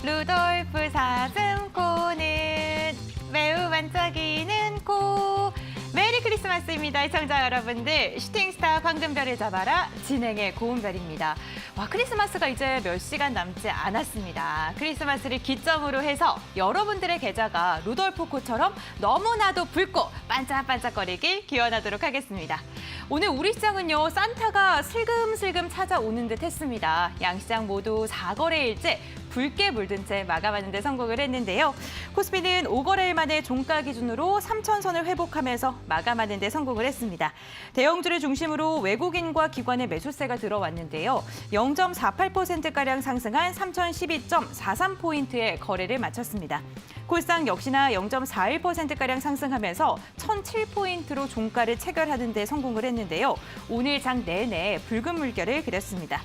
루돌프 사슴코는 매우 반짝이는 코. 메리 크리스마스입니다. 시청자 여러분들, 슈팅스타 황금별을 잡아라 진행의 고은별입니다. 와, 크리스마스가 이제 몇 시간 남지 않았습니다. 크리스마스를 기점으로 해서 여러분들의 계좌가 루돌프 코처럼 너무나도 붉고 반짝반짝거리길 기원하도록 하겠습니다. 오늘 우리 시장은요, 산타가 슬금슬금 찾아오는 듯 했습니다. 양시장 모두 4거래일째 붉게 물든 채 마감하는 데 성공을 했는데요. 코스피는 5거래일 만에 종가 기준으로 3,000선을 회복하면서 마감하는 데 성공을 했습니다. 대형주를 중심으로 외국인과 기관의 매수세가 들어왔는데요. 0.48%가량 상승한 3,012.43포인트의 거래를 마쳤습니다. 콜상 역시나 0.41%가량 상승하면서 1,007포인트로 종가를 체결하는 데 성공을 했는데요. 오늘 장 내내 붉은 물결을 그렸습니다.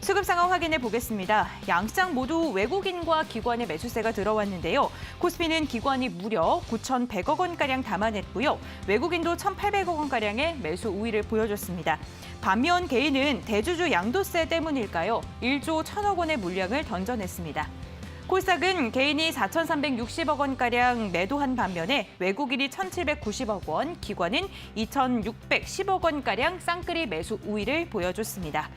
수급 상황 확인해 보겠습니다. 양시장 모두 외국인과 기관의 매수세가 들어왔는데요. 코스피는 기관이 무려 9,100억 원가량 담아냈고요. 외국인도 1,800억 원가량의 매수 우위를 보여줬습니다. 반면 개인은 대주주 양도세 때문일까요? 1조 1,000억 원의 물량을 던져냈습니다. 콜삭은 개인이 4,360억 원가량 매도한 반면에 외국인이 1,790억 원, 기관은 2,610억 원가량 쌍끌이 매수 우위를 보여줬습니다.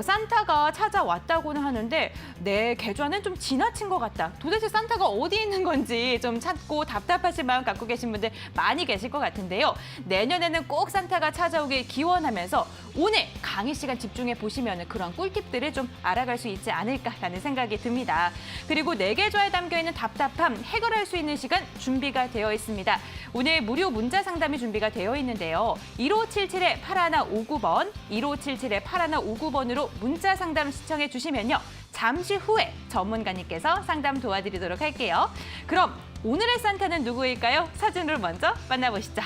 산타가 찾아왔다고는 하는데 내 계좌는 좀 지나친 것 같다. 도대체 산타가 어디 있는 건지 좀 찾고 답답하신 마음 갖고 계신 분들 많이 계실 것 같은데요. 내년에는 꼭 산타가 찾아오길 기원하면서 오늘 강의 시간 집중해 보시면 그런 꿀팁들을 좀 알아갈 수 있지 않을까라는 생각이 듭니다. 그리고 내 계좌에 담겨있는 답답함 해결할 수 있는 시간 준비가 되어 있습니다. 오늘 무료 문자 상담이 준비가 되어 있는데요. 1577-8159번, 1577-8159번으로 문자 상담 시청해 주시면요. 잠시 후에 전문가님께서 상담 도와드리도록 할게요. 그럼 오늘의 산타는 누구일까요? 사진으로 먼저 만나보시죠.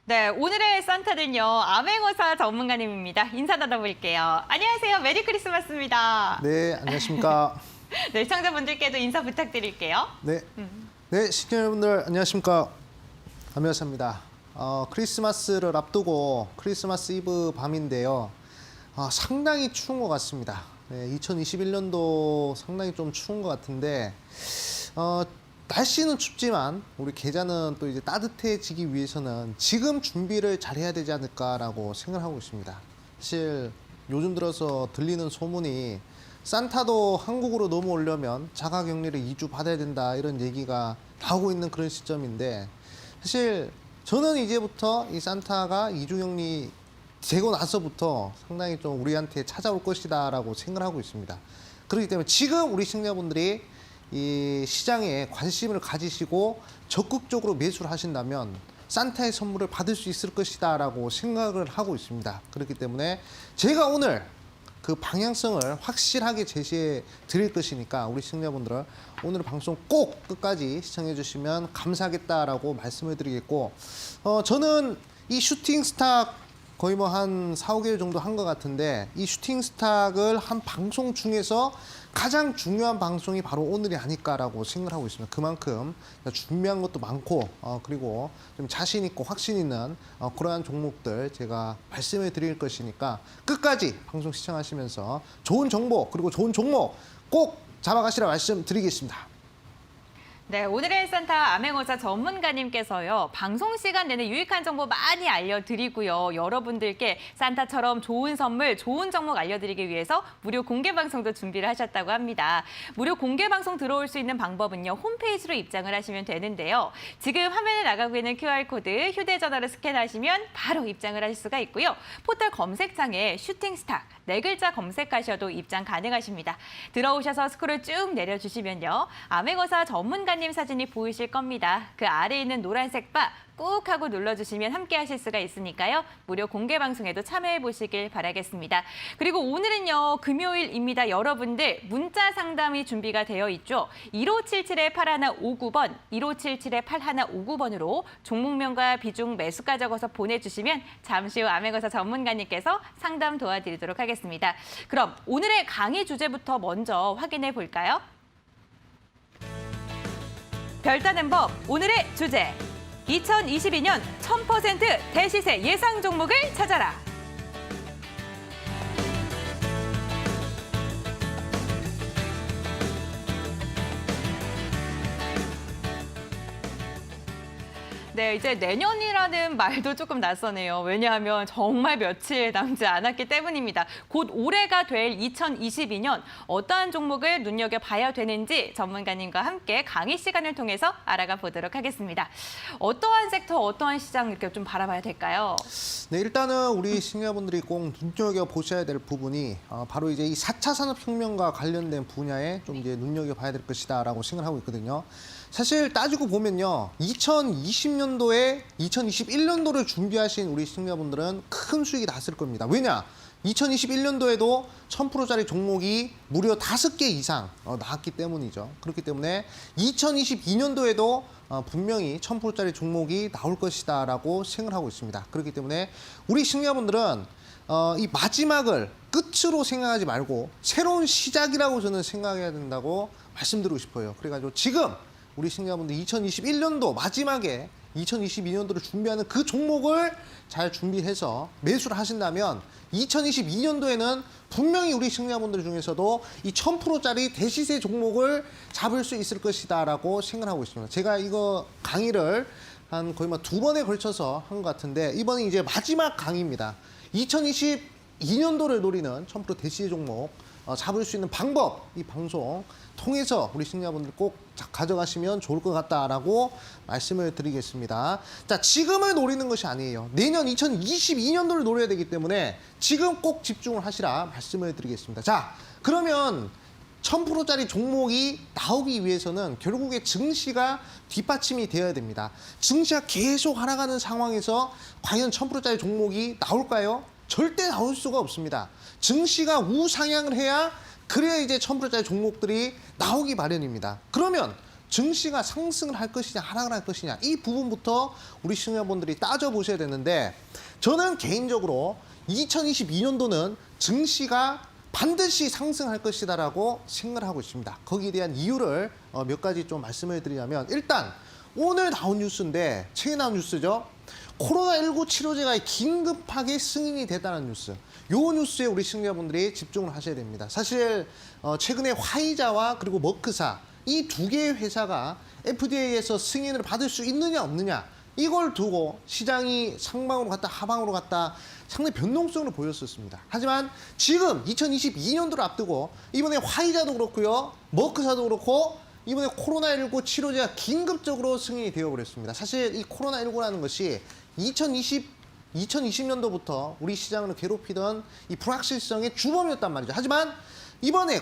네, 오늘의 산타는요, 암행어사 전문가님입니다. 인사 나눠볼게요. 안녕하세요. 메리 크리스마스입니다. 네, 안녕하십니까. 네, 시청자분들께도 인사 부탁드릴게요. 네, 네, 시청자 여러분들 안녕하십니까. 암행어사입니다. 크리스마스를 앞두고 크리스마스 이브 밤인데요. 상당히 추운 것 같습니다. 네, 2021년도 상당히 좀 추운 것 같은데 날씨는 춥지만 우리 계좌는 또 이제 따뜻해지기 위해서는 지금 준비를 잘해야 되지 않을까라고 생각하고 있습니다. 사실 요즘 들어서 들리는 소문이 산타도 한국으로 넘어오려면 자가격리를 2주 받아야 된다 이런 얘기가 나오고 있는 그런 시점인데 사실 저는 이제부터 이 산타가 2주 격리 되고 나서부터 상당히 좀 우리한테 찾아올 것이다라고 생각을 하고 있습니다. 그렇기 때문에 지금 우리 시청자분들이 이 시장에 관심을 가지시고 적극적으로 매수를 하신다면 산타의 선물을 받을 수 있을 것이다라고 생각을 하고 있습니다. 그렇기 때문에 제가 오늘 그 방향성을 확실하게 제시해 드릴 것이니까 우리 시청자분들은 오늘 방송 꼭 끝까지 시청해 주시면 감사하겠다라고 말씀을 드리겠고 저는 이 슈팅 스탁 거의 뭐 한 4, 5개월 정도 한 것 같은데 이 슈팅 스탁을 한 방송 중에서 가장 중요한 방송이 바로 오늘이 아닐까라고 생각을 하고 있습니다. 그만큼 준비한 것도 많고 그리고 좀 자신 있고 확신 있는 그러한 종목들 제가 말씀을 드릴 것이니까 끝까지 방송 시청하시면서 좋은 정보 그리고 좋은 종목 꼭 잡아가시라 말씀드리겠습니다. 네, 오늘의 산타 암행어사 전문가님께서요. 방송 시간 내내 유익한 정보 많이 알려드리고요. 여러분들께 산타처럼 좋은 선물, 좋은 종목 알려드리기 위해서 무료 공개 방송도 준비를 하셨다고 합니다. 무료 공개 방송 들어올 수 있는 방법은요. 홈페이지로 입장을 하시면 되는데요. 지금 화면에 나가고 있는 QR코드 휴대전화로 스캔하시면 바로 입장을 하실 수가 있고요. 포털 검색창에 슈팅스탁 4글자 검색하셔도 입장 가능하십니다. 들어오셔서 스크롤 쭉 내려주시면요. 암행어사 전문가님 전문가님 사진이 보이실 겁니다. 그 아래에 있는 노란색 바 꾹 하고 눌러주시면 함께 하실 수가 있으니까요. 무료 공개 방송에도 참여해 보시길 바라겠습니다. 그리고 오늘은요, 금요일입니다. 여러분들 문자 상담이 준비가 되어 있죠. 1577-8159번, 1577-8159번으로 종목명과 비중 매수가 적어서 보내주시면 잠시 후 아메거사 전문가님께서 상담 도와드리도록 하겠습니다. 그럼 오늘의 강의 주제부터 먼저 확인해 볼까요? 별따는 법, 오늘의 주제. 2022년 1000% 대시세 예상 종목을 찾아라. 네, 이제 내년이라는 말도 조금 낯서네요. 왜냐하면 정말 며칠 남지 않았기 때문입니다. 곧 올해가 될 2022년 어떠한 종목을 눈여겨봐야 되는지 전문가님과 함께 강의 시간을 통해서 알아가 보도록 하겠습니다. 어떠한 섹터, 어떠한 시장 이렇게 좀 바라봐야 될까요? 네, 일단은 우리 시청자분들이 꼭 눈여겨보셔야 될 부분이 바로 이제 이 4차 산업혁명과 관련된 분야에 좀 이제 눈여겨봐야 될 것이다라고 생각하고 있거든요. 사실 따지고 보면요, 2020년도에 2021년도를 준비하신 우리 시청자분들은 큰 수익이 났을 겁니다. 왜냐? 2021년도에도 1000%짜리 종목이 무려 5개 이상 나왔기 때문이죠. 그렇기 때문에 2022년도에도 분명히 1000%짜리 종목이 나올 것이다라고 생각하고 있습니다. 그렇기 때문에 우리 시청자분들은 이 마지막을 끝으로 생각하지 말고 새로운 시작이라고 저는 생각해야 된다고 말씀드리고 싶어요. 그래가지고 지금 우리 시청자분들 2021년도 마지막에 2022년도를 준비하는 그 종목을 잘 준비해서 매수를 하신다면 2022년도에는 분명히 우리 시청자분들 중에서도 이 1000%짜리 대시세 종목을 잡을 수 있을 것이다라고 생각하고 있습니다. 제가 이거 강의를 한 거의 2번에 걸쳐서 한 것 같은데 이번이 이제 마지막 강의입니다. 2022년도를 노리는 1000% 대시세 종목 잡을 수 있는 방법, 이 방송 통해서 우리 시청자분들 꼭 가져가시면 좋을 것 같다라고 말씀을 드리겠습니다. 자, 지금을 노리는 것이 아니에요. 내년 2022년도를 노려야 되기 때문에 지금 꼭 집중을 하시라 말씀을 드리겠습니다. 자, 그러면 1000%짜리 종목이 나오기 위해서는 결국에 증시가 뒷받침이 되어야 됩니다. 증시가 계속 하락하는 상황에서 과연 1000%짜리 종목이 나올까요? 절대 나올 수가 없습니다. 증시가 우상향을 해야 그래야 이제 1000%짜리 종목들이 나오기 마련입니다. 그러면 증시가 상승을 할 것이냐 하락을 할 것이냐 이 부분부터 우리 시청자분들이 따져보셔야 되는데 저는 개인적으로 2022년도는 증시가 반드시 상승할 것이다라고 생각을 하고 있습니다. 거기에 대한 이유를 몇 가지 좀 말씀을 드리자면 일단 오늘 나온 뉴스인데 최근에 나온 뉴스죠. 코로나19 치료제가 긴급하게 승인이 됐다는 뉴스. 요 뉴스에 우리 시청자분들이 집중을 하셔야 됩니다. 사실 최근에 화이자와 그리고 머크사 이 2개의 회사가 FDA에서 승인을 받을 수 있느냐 없느냐 이걸 두고 시장이 상방으로 갔다 하방으로 갔다 상당히 변동성을 보였었습니다. 하지만 지금 2022년도를 앞두고 이번에 화이자도 그렇고요. 머크사도 그렇고 이번에 코로나19 치료제가 긴급적으로 승인이 되어버렸습니다. 사실 이 코로나19라는 것이 2020년도부터 우리 시장을 괴롭히던 이 불확실성의 주범이었단 말이죠. 하지만 이번에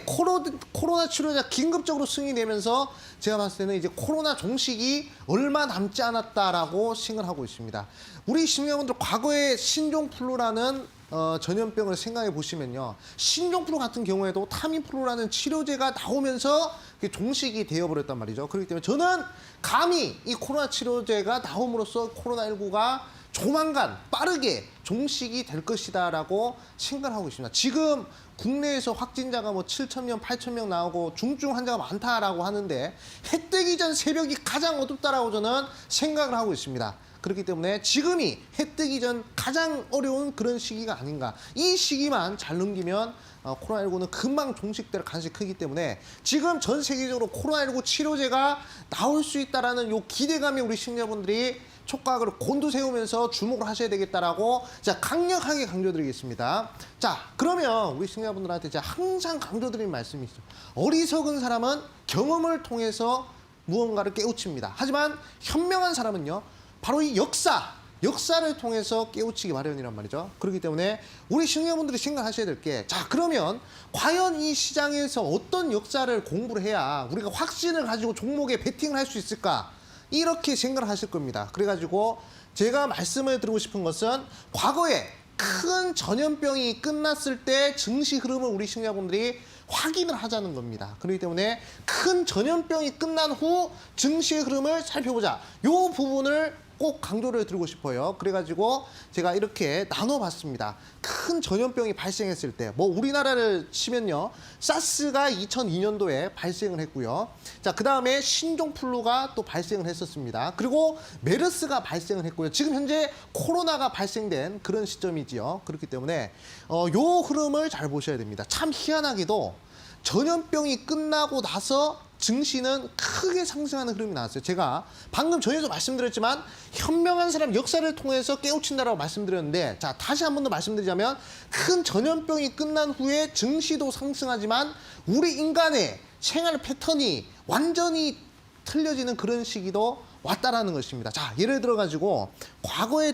코로나 치료제가 긴급적으로 승인되면서 제가 봤을 때는 이제 코로나 종식이 얼마 남지 않았다라고 생각하고 있습니다. 우리 시청자분들 과거에 신종플루라는 전염병을 생각해 보시면요. 신종플루 같은 경우에도 타미플루라는 치료제가 나오면서 종식이 되어버렸단 말이죠. 그렇기 때문에 저는 감히 이 코로나 치료제가 나옴으로써 코로나19가 조만간 빠르게 종식이 될 것이다라고 생각하고 있습니다. 지금 국내에서 확진자가 7,000명, 8,000명 나오고 중증 환자가 많다라고 하는데 해 뜨기 전 새벽이 가장 어둡다라고 저는 생각을 하고 있습니다. 그렇기 때문에 지금이 해 뜨기 전 가장 어려운 그런 시기가 아닌가. 이 시기만 잘 넘기면 코로나19는 금방 종식될 가능성이 크기 때문에 지금 전 세계적으로 코로나19 치료제가 나올 수 있다라는 요 기대감이 우리 시청자분들이 촉각을 곤두세우면서 주목을 하셔야 되겠다라고 자 강력하게 강조드리겠습니다. 자, 그러면 우리 시청자분들한테 제가 항상 강조드리는 말씀이 있어요. 어리석은 사람은 경험을 통해서 무언가를 깨우칩니다. 하지만 현명한 사람은요, 바로 이 역사, 역사를 통해서 깨우치기 마련이란 말이죠. 그렇기 때문에 우리 시청자분들이 생각하셔야 될 게, 자, 그러면 과연 이 시장에서 어떤 역사를 공부를 해야 우리가 확신을 가지고 종목에 베팅을 할 수 있을까? 이렇게 생각을 하실 겁니다. 그래가지고 제가 말씀을 드리고 싶은 것은, 과거에 큰 전염병이 끝났을 때 증시 흐름을 우리 시청자분들이 확인을 하자는 겁니다. 그렇기 때문에 큰 전염병이 끝난 후 증시의 흐름을 살펴보자. 이 부분을 꼭 강조를 드리고 싶어요. 그래가지고 제가 이렇게 나눠봤습니다. 큰 전염병이 발생했을 때, 뭐 우리나라를 치면요, 사스가 2002년도에 발생을 했고요. 자, 그 다음에 신종플루가 또 발생을 했었습니다. 그리고 메르스가 발생을 했고요. 지금 현재 코로나가 발생된 그런 시점이지요. 그렇기 때문에 요 흐름을 잘 보셔야 됩니다. 참 희한하게도 전염병이 끝나고 나서 증시는 크게 상승하는 흐름이 나왔어요. 제가 방금 전에도 말씀드렸지만, 현명한 사람 역사를 통해서 깨우친다라고 말씀드렸는데, 자, 다시 한 번 더 말씀드리자면, 큰 전염병이 끝난 후에 증시도 상승하지만 우리 인간의 생활 패턴이 완전히 틀려지는 그런 시기도 왔다라는 것입니다. 자, 예를 들어 가지고 과거의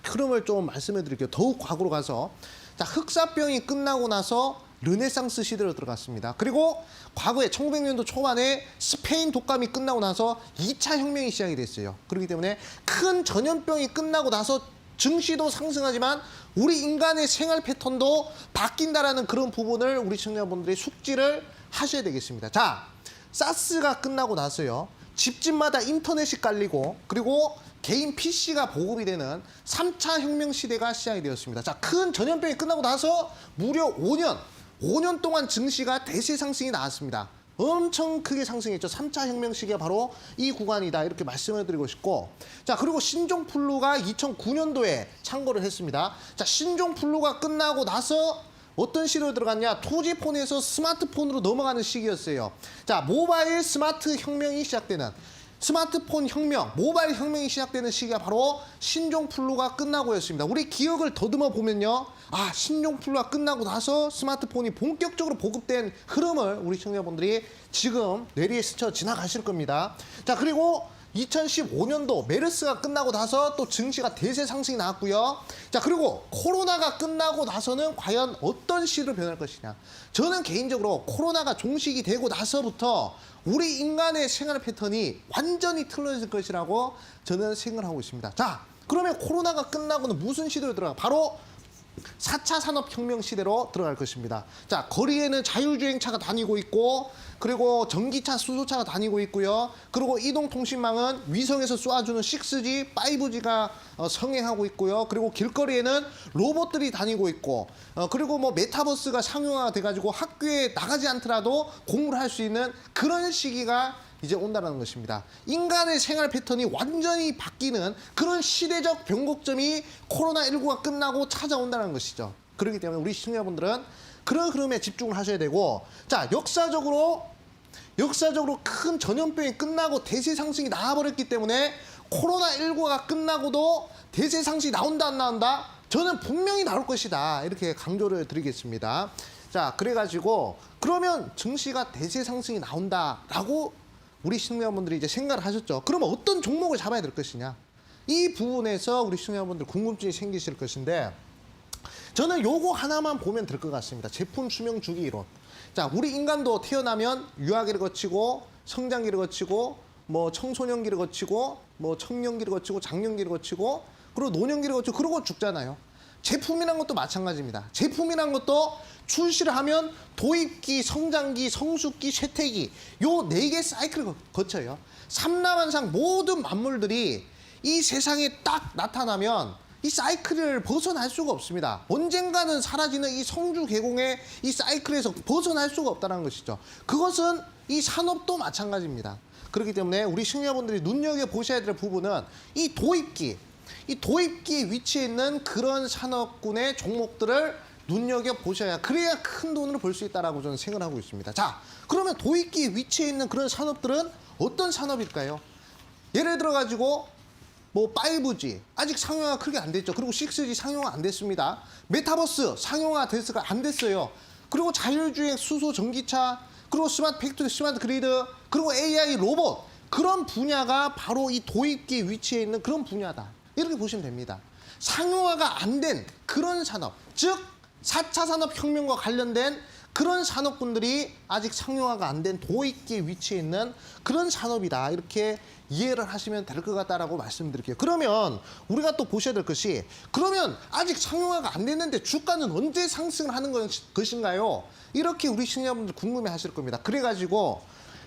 흐름을 좀 말씀해 드릴게요. 더욱 과거로 가서, 자, 흑사병이 끝나고 나서 르네상스 시대로 들어갔습니다. 그리고 과거에 1900년도 초반에 스페인 독감이 끝나고 나서 2차 혁명이 시작이 됐어요. 그렇기 때문에 큰 전염병이 끝나고 나서 증시도 상승하지만 우리 인간의 생활 패턴도 바뀐다라는 그런 부분을 우리 시청자분들이 숙지를 하셔야 되겠습니다. 자, 사스가 끝나고 나서요, 집집마다 인터넷이 깔리고, 그리고 개인 PC가 보급이 되는 3차 혁명 시대가 시작이 되었습니다. 자, 큰 전염병이 끝나고 나서 무려 5년 동안 증시가 대세 상승이 나왔습니다. 엄청 크게 상승했죠. 3차 혁명 시기가 바로 이 구간이다, 이렇게 말씀을 드리고 싶고, 자, 그리고 신종플루가 2009년도에 창궐을 했습니다. 자, 신종플루가 끝나고 나서 어떤 시대로 들어갔냐? 투지폰에서 스마트폰으로 넘어가는 시기였어요. 자, 모바일 스마트 혁명이 시작되는, 스마트폰 혁명, 모바일 혁명이 시작되는 시기가 바로 신종플루가 끝나고였습니다. 우리 기억을 더듬어 보면요, 아, 신종플루가 끝나고 나서 스마트폰이 본격적으로 보급된 흐름을 우리 시청자분들이 지금 뇌리에 스쳐 지나가실 겁니다. 자, 그리고 2015년도 메르스가 끝나고 나서 또 증시가 대세 상승이 나왔고요. 자, 그리고 코로나가 끝나고 나서는 과연 어떤 시대로 변할 것이냐. 저는 개인적으로 코로나가 종식이 되고 나서부터 우리 인간의 생활 패턴이 완전히 틀어질 것이라고 저는 생각을 하고 있습니다. 자, 그러면 코로나가 끝나고는 무슨 시대로 들어가? 바로 4차 산업혁명 시대로 들어갈 것입니다. 자, 거리에는 자율주행차가 다니고 있고, 그리고 전기차, 수소차가 다니고 있고요. 그리고 이동통신망은 위성에서 쏘아주는 6G, 5G가 성행하고 있고요. 그리고 길거리에는 로봇들이 다니고 있고, 그리고 뭐 메타버스가 상용화가 돼가지고 학교에 나가지 않더라도 공부를 할 수 있는 그런 시기가 이제 온다는 것입니다. 인간의 생활 패턴이 완전히 바뀌는 그런 시대적 변곡점이 코로나19가 끝나고 찾아온다는 것이죠. 그렇기 때문에 우리 시청자분들은 그런 흐름에 집중을 하셔야 되고, 자, 역사적으로 큰 전염병이 끝나고 대세 상승이 나와버렸기 때문에 코로나19가 끝나고도 대세 상승이 나온다 안 나온다? 저는 분명히 나올 것이다, 이렇게 강조를 드리겠습니다. 자, 그래가지고 그러면 증시가 대세 상승이 나온다라고 우리 시청자분들이 이제 생각을 하셨죠. 그러면 어떤 종목을 잡아야 될 것이냐? 이 부분에서 우리 시청자분들 궁금증이 생기실 것인데, 저는 요거 하나만 보면 될 것 같습니다. 제품 수명 주기 이론. 자, 우리 인간도 태어나면 유아기를 거치고, 성장기를 거치고, 뭐 청소년기를 거치고, 뭐 청년기를 거치고, 장년기를 거치고, 그리고 노년기를 거치고, 그러고 죽잖아요. 제품이란 것도 마찬가지입니다. 제품이란 것도 출시를 하면 도입기, 성장기, 성숙기, 쇠퇴기, 요 4개 사이클을 거쳐요. 삼라만상 모든 만물들이 이 세상에 딱 나타나면 이 사이클을 벗어날 수가 없습니다. 언젠가는 사라지는 이 성주 개공의 이 사이클에서 벗어날 수가 없다는 것이죠. 그것은 이 산업도 마찬가지입니다. 그렇기 때문에 우리 시청자분들이 눈여겨보셔야 될 부분은 이 도입기 위치에 있는 그런 산업군의 종목들을 눈여겨보셔야, 그래야 큰 돈을 벌 수 있다라고 저는 생각을 하고 있습니다. 자, 그러면 도입기 위치에 있는 그런 산업들은 어떤 산업일까요? 예를 들어가지고 뭐 5G 아직 상용화 크게 안 됐죠. 그리고 6G 상용화 안 됐습니다. 메타버스 상용화 됐을까? 안 됐어요. 그리고 자율주행 수소 전기차, 그리고 스마트 팩토리, 스마트 그리드, 그리고 AI 로봇, 그런 분야가 바로 이 도입기 위치에 있는 그런 분야다. 이렇게 보시면 됩니다. 상용화가 안 된 그런 산업, 즉 4차 산업혁명과 관련된 그런 산업군들이 아직 상용화가 안 된 도입기에 위치해 있는 그런 산업이다. 이렇게 이해를 하시면 될 것 같다라고 말씀드릴게요. 그러면 우리가 또 보셔야 될 것이, 그러면 아직 상용화가 안 됐는데 주가는 언제 상승을 하는 것인가요? 이렇게 우리 시청자분들 궁금해 하실 겁니다. 그래가지고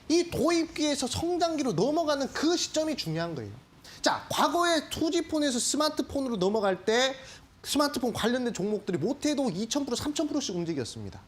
이 도입기에서 성장기로 넘어가는 그 시점이 중요한 거예요. 자, 과거에 2G폰에서 스마트폰으로 넘어갈 때 스마트폰 관련된 종목들이 못해도 2000%, 3000%씩 움직였습니다.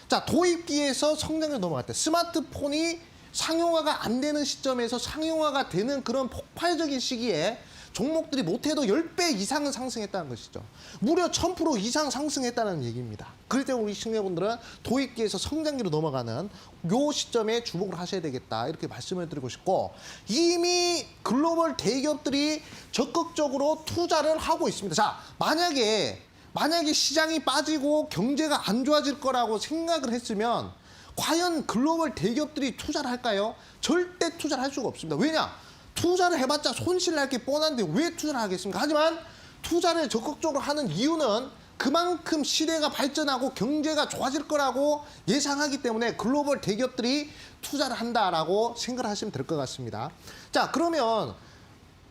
자, 도입기에서 성장기로 넘어갈 때 스마트폰이 상용화가 안 되는 시점에서 상용화가 되는 그런 폭발적인 시기에 종목들이 못해도 10배 이상은 상승했다는 것이죠. 무려 1000% 이상 상승했다는 얘기입니다. 그럴 때 우리 시청자분들은 도입기에서 성장기로 넘어가는 요 시점에 주목을 하셔야 되겠다. 이렇게 말씀을 드리고 싶고, 이미 글로벌 대기업들이 적극적으로 투자를 하고 있습니다. 자, 만약에 시장이 빠지고 경제가 안 좋아질 거라고 생각을 했으면 과연 글로벌 대기업들이 투자를 할까요? 절대 투자를 할 수가 없습니다. 왜냐? 투자를 해봤자 손실 날 게 뻔한데 왜 투자를 하겠습니까? 하지만 투자를 적극적으로 하는 이유는 그만큼 시대가 발전하고 경제가 좋아질 거라고 예상하기 때문에 글로벌 대기업들이 투자를 한다라고 생각을 하시면 될 것 같습니다. 자, 그러면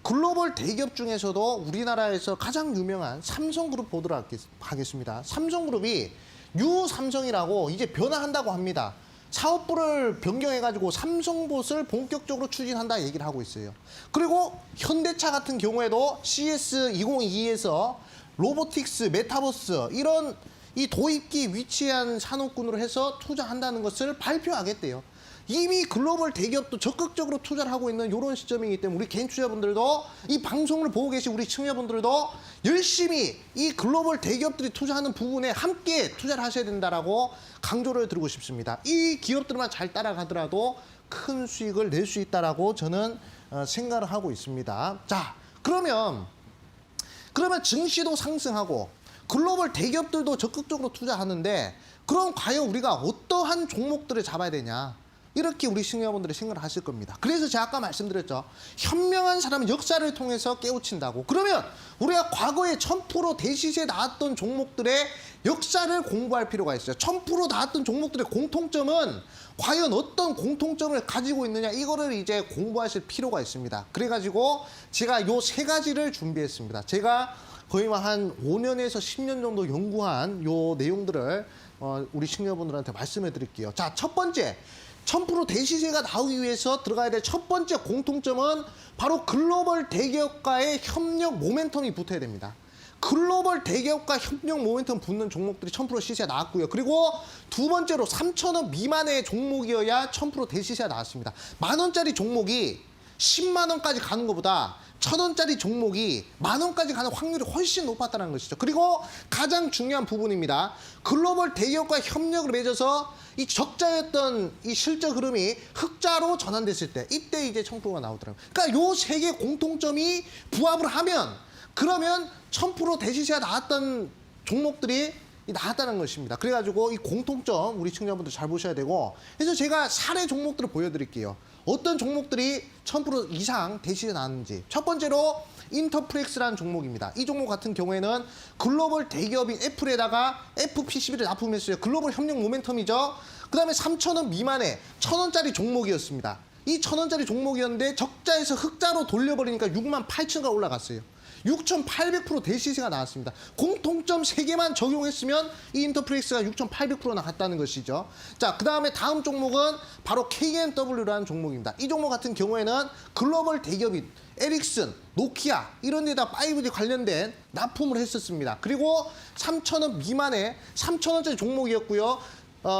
글로벌 대기업 중에서도 우리나라에서 가장 유명한 삼성그룹 보도록 하겠습니다. 삼성그룹이 뉴삼성이라고 이제 변화한다고 합니다. 사업부를 변경해가지고 삼성봇을 본격적으로 추진한다 얘기를 하고 있어요. 그리고 현대차 같은 경우에도 CS2022에서 로보틱스, 메타버스 이런 이 도입기 위치한 산업군으로 해서 투자한다는 것을 발표하겠대요. 이미 글로벌 대기업도 적극적으로 투자를 하고 있는 이런 시점이기 때문에 우리 개인 투자분들도 이 방송을 보고 계신 우리 시청자분들도 열심히 이 글로벌 대기업들이 투자하는 부분에 함께 투자를 하셔야 된다라고 강조를 드리고 싶습니다. 이 기업들만 잘 따라가더라도 큰 수익을 낼 수 있다라고 저는 생각을 하고 있습니다. 자, 그러면 증시도 상승하고 글로벌 대기업들도 적극적으로 투자하는데 그럼 과연 우리가 어떠한 종목들을 잡아야 되냐? 이렇게 우리 시청자분들이 생각을 하실 겁니다. 그래서 제가 아까 말씀드렸죠. 현명한 사람은 역사를 통해서 깨우친다고. 그러면 우리가 과거에 1000% 대시세에 나왔던 종목들의 역사를 공부할 필요가 있어요. 1000% 나왔던 종목들의 공통점은 과연 어떤 공통점을 가지고 있느냐, 이거를 이제 공부하실 필요가 있습니다. 그래가지고 제가 요 3가지를 준비했습니다. 제가 거의 한 5년에서 10년 정도 연구한 요 내용들을 우리 시청자분들한테 말씀해 드릴게요. 자, 첫 번째. 1000% 대시세가 나오기 위해서 들어가야 될 첫 번째 공통점은 바로 글로벌 대기업과의 협력 모멘텀이 붙어야 됩니다. 글로벌 대기업과 협력 모멘텀 붙는 종목들이 1000% 시세가 나왔고요. 그리고 두 번째로 3,000원 미만의 종목이어야 1000% 대시세가 나왔습니다. 만원짜리 종목이 10만 원까지 가는 것보다 1,000원짜리 종목이 만원까지 가는 확률이 훨씬 높았다는 것이죠. 그리고 가장 중요한 부분입니다. 글로벌 대기업과 협력을 맺어서 이 적자였던 이 실적 흐름이 흑자로 전환됐을 때 이때 이제 1000%가 나오더라고요. 그러니까 요 3개 공통점이 부합을 하면 그러면 1000% 대시세가 나왔던 종목들이 나왔다는 것입니다. 그래가지고 이 공통점 우리 시청자분들 잘 보셔야 되고, 그래서 제가 사례 종목들을 보여드릴게요. 어떤 종목들이 1000% 이상 대시세 나왔는지. 첫 번째로 인터플렉스라는 종목입니다. 이 종목 같은 경우에는 글로벌 대기업인 애플에다가 FP11을 납품했어요. 글로벌 협력 모멘텀이죠. 그 다음에 3,000원 미만의 1,000원짜리 종목이었습니다. 이 1,000원짜리 종목이었는데 적자에서 흑자로 돌려버리니까 68,000가 올라갔어요. 6,800% 대시세가 나왔습니다. 공통점 3개만 적용했으면 이 인터플렉스가 6,800%나 갔다는 것이죠. 자, 그 다음에 다음 종목은 바로 KMW라는 종목입니다. 이 종목 같은 경우에는 글로벌 대기업인 에릭슨, 노키아 이런 데다 5G 관련된 납품을 했었습니다. 그리고 3,000원 미만의 3,000원짜리 종목이었고요.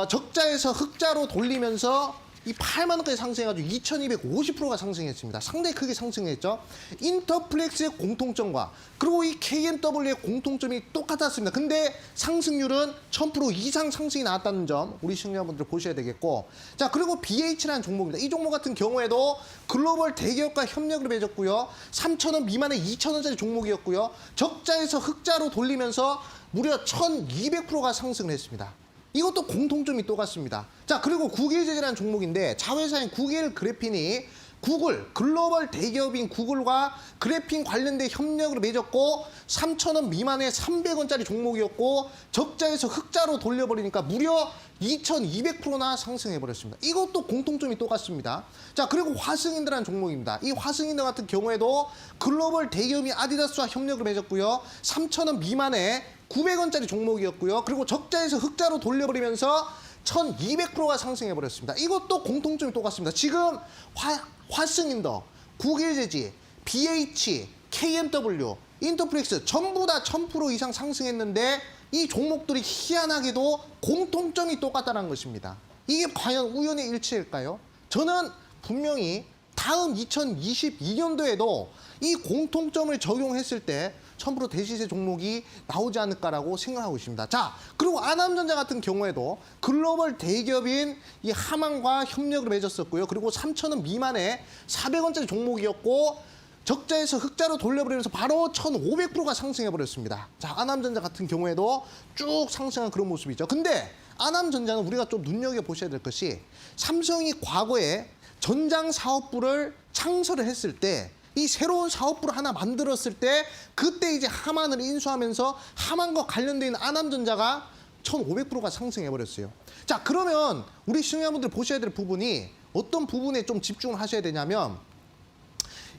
적자에서 흑자로 돌리면서 이 8만 원까지 상승해가지고 2250%가 상승했습니다. 상당히 크게 상승했죠. 인터플렉스의 공통점과 그리고 이 KMW의 공통점이 똑같았습니다. 근데 상승률은 1000% 이상 상승이 나왔다는 점 우리 시청자분들 보셔야 되겠고, 자, 그리고 BH라는 종목입니다. 이 종목 같은 경우에도 글로벌 대기업과 협력을 맺었고요. 3,000원 미만의 2,000원짜리 종목이었고요. 적자에서 흑자로 돌리면서 무려 1200%가 상승을 했습니다. 이것도 공통점이 똑같습니다. 자, 그리고 구길제재라는 종목인데 자회사인 구길그래핀이 구글, 글로벌 대기업인 구글과 그래핀 관련된 협력을 맺었고 3,000원 미만의 300원짜리 종목이었고 적자에서 흑자로 돌려버리니까 무려 2,200%나 상승해버렸습니다. 이것도 공통점이 똑같습니다. 자, 그리고 화승인드라는 종목입니다. 이 화승인드 같은 경우에도 글로벌 대기업인 아디다스와 협력을 맺었고요. 3,000원 미만의 900원짜리 종목이었고요. 그리고 적자에서 흑자로 돌려버리면서 1,200%가 상승해버렸습니다. 이것도 공통점이 똑같습니다. 지금 화승인더, 국일제지, BH, KMW, 인터플렉스 전부 다 1,000% 이상 상승했는데 이 종목들이 희한하게도 공통점이 똑같다는 것입니다. 이게 과연 우연의 일치일까요? 저는 분명히 다음 2022년도에도 이 공통점을 적용했을 때 1,000% 대시세 종목이 나오지 않을까라고 생각하고 있습니다. 자, 그리고 아남전자 같은 경우에도 글로벌 대기업인 이 하만과 협력을 맺었었고요. 그리고 3,000원 미만의 400원짜리 종목이었고 적자에서 흑자로 돌려버리면서 바로 1,500%가 상승해버렸습니다. 자, 아남전자 같은 경우에도 쭉 상승한 그런 모습이죠. 근데 아남전자는 우리가 좀 눈여겨보셔야 될 것이 삼성이 과거에 전장사업부를 창설을 했을 때 이 새로운 사업부를 하나 만들었을 때 그때 이제 하만을 인수하면서 하만과 관련된 아남전자가 1,500%가 상승해버렸어요. 자, 그러면 우리 시청자분들 보셔야 될 부분이 어떤 부분에 좀 집중을 하셔야 되냐면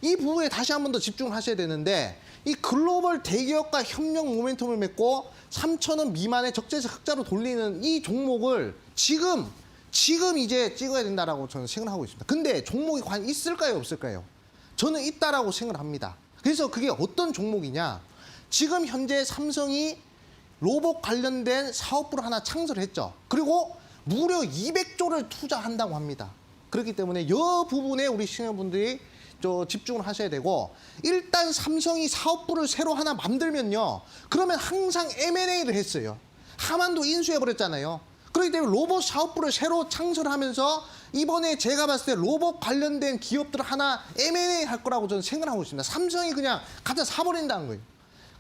이 부분에 다시 한 번 더 집중을 하셔야 되는데 이 글로벌 대기업과 협력 모멘텀을 맺고 3,000원 미만의 적재에서 흑자로 돌리는 이 종목을 지금 이제 찍어야 된다라고 저는 생각하고 있습니다. 근데 종목이 과연 있을까요, 없을까요? 저는 있다라고 생각을 합니다. 그래서 그게 어떤 종목이냐? 지금 현재 삼성이 로봇 관련된 사업부를 하나 창설했죠. 그리고 무려 200조를 투자한다고 합니다. 그렇기 때문에 이 부분에 우리 시청자분들이 집중을 하셔야 되고 일단 삼성이 사업부를 새로 하나 만들면요. 그러면 항상 M&A를 했어요. 하만도 인수해버렸잖아요. 그렇기 때문에 로봇 사업부를 새로 창설하면서 이번에 제가 봤을 때 로봇 관련된 기업들을 하나 M&A 할 거라고 저는 생각하고 있습니다. 삼성이 그냥 갖다 사버린다는 거예요.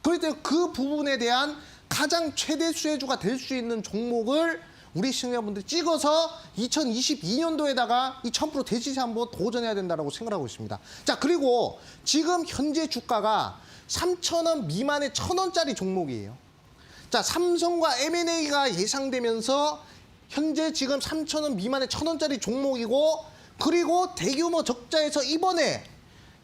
그렇기 때문에 그 부분에 대한 가장 최대 수혜주가 될 수 있는 종목을 우리 시청자분들이 찍어서 2022년도에다가 이 1,000% 대시세 한번 도전해야 된다고 생각하고 있습니다. 자, 그리고 지금 현재 주가가 3,000원 미만의 1,000원짜리 종목이에요. 자, 삼성과 M&A가 예상되면서 현재 지금 3,000원 미만의 1,000원짜리 종목이고 그리고 대규모 적자에서 이번에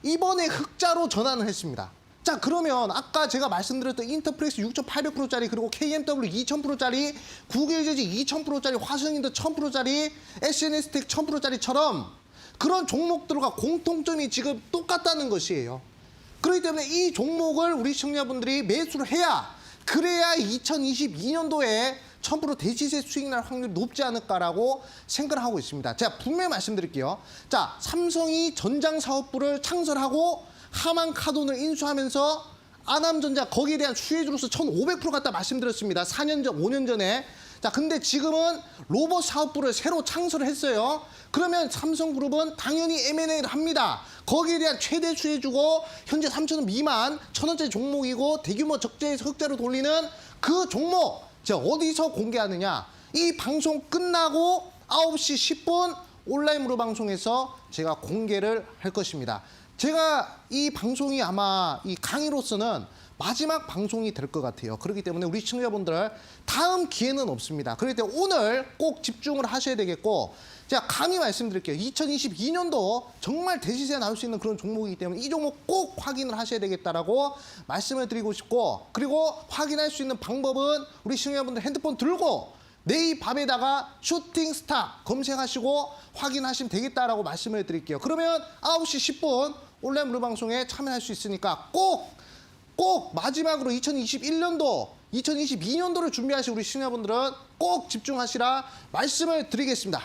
흑자로 전환을 했습니다. 자, 그러면 아까 제가 말씀드렸던 인터플렉스 6,800%짜리 그리고 KMW 2,000%짜리 국일제지 2,000%짜리 화승인도 1,000%짜리 SNS텍 1,000%짜리처럼 그런 종목들과 공통점이 지금 똑같다는 것이에요. 그렇기 때문에 이 종목을 우리 시청자분들이 매수를 해야 그래야 2022년도에 1,000% 대시세 수익 날 확률이 높지 않을까라고 생각을 하고 있습니다. 제가 분명히 말씀드릴게요. 자, 삼성이 전장사업부를 창설하고 하만카돈을 인수하면서 아남전자 거기에 대한 수혜주로서 1,500% 갖다 말씀드렸습니다. 4년 전, 5년 전에. 자, 근데 지금은 로봇 사업부를 새로 창설을 했어요. 그러면 삼성그룹은 당연히 M&A를 합니다. 거기에 대한 최대 수혜주고 현재 3,000원 미만 1,000원짜리 종목이고 대규모 적재에서 흑자로 돌리는 그 종목 제가 어디서 공개하느냐? 이 방송 끝나고 9시 10분 온라인 무료 방송에서 제가 공개를 할 것입니다. 제가 이 방송이 아마 이 강의로서는 마지막 방송이 될 것 같아요. 그렇기 때문에 우리 시청자분들 다음 기회는 없습니다. 그렇기 때문에 오늘 꼭 집중을 하셔야 되겠고 제가 감히 말씀드릴게요. 2022년도 정말 대시세가 나올 수 있는 그런 종목이기 때문에 이 종목 꼭 확인을 하셔야 되겠다라고 말씀을 드리고 싶고 그리고 확인할 수 있는 방법은 우리 시청자분들 핸드폰 들고 네이밥에다가 슈팅스타 검색하시고 확인하시면 되겠다라고 말씀을 드릴게요. 그러면 9시 10분 온라인 무료 방송에 참여할 수 있으니까 꼭 마지막으로 2021년도, 2022년도를 준비하실 우리 시청자분들은 꼭 집중하시라 말씀을 드리겠습니다.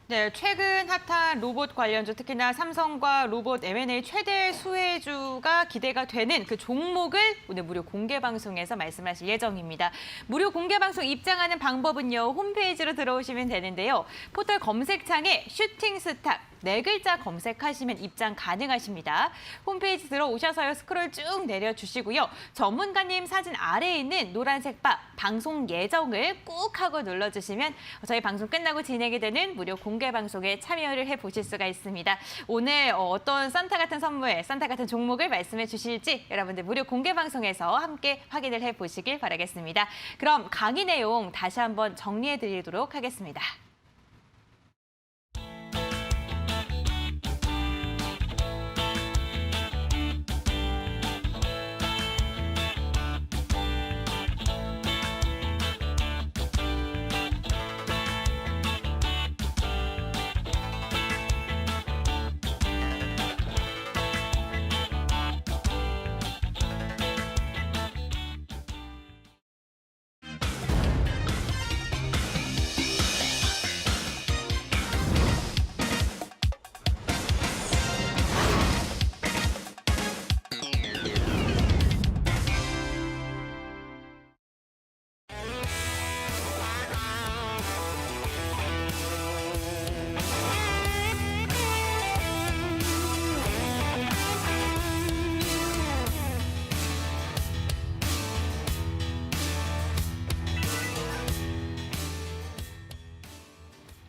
네, 최근 핫한 로봇 관련주, 특히나 삼성과 로봇 M&A 최대 수혜주가 기대가 되는 그 종목을 오늘 무료 공개 방송에서 말씀하실 예정입니다. 무료 공개 방송 입장하는 방법은요, 홈페이지로 들어오시면 되는데요. 포털 검색창에 슈팅스타 네 글자 검색하시면 입장 가능하십니다. 홈페이지 들어오셔서요. 스크롤 쭉 내려주시고요. 전문가님 사진 아래에 있는 노란색 바 방송 예정을 꾹 하고 눌러주시면 저희 방송 끝나고 진행이 되는 무료 공개 방송에 참여를 해보실 수가 있습니다. 오늘 어떤 산타 같은 선물, 산타 같은 종목을 말씀해 주실지 여러분들 무료 공개 방송에서 함께 확인을 해보시길 바라겠습니다. 그럼 강의 내용 다시 한번 정리해 드리도록 하겠습니다.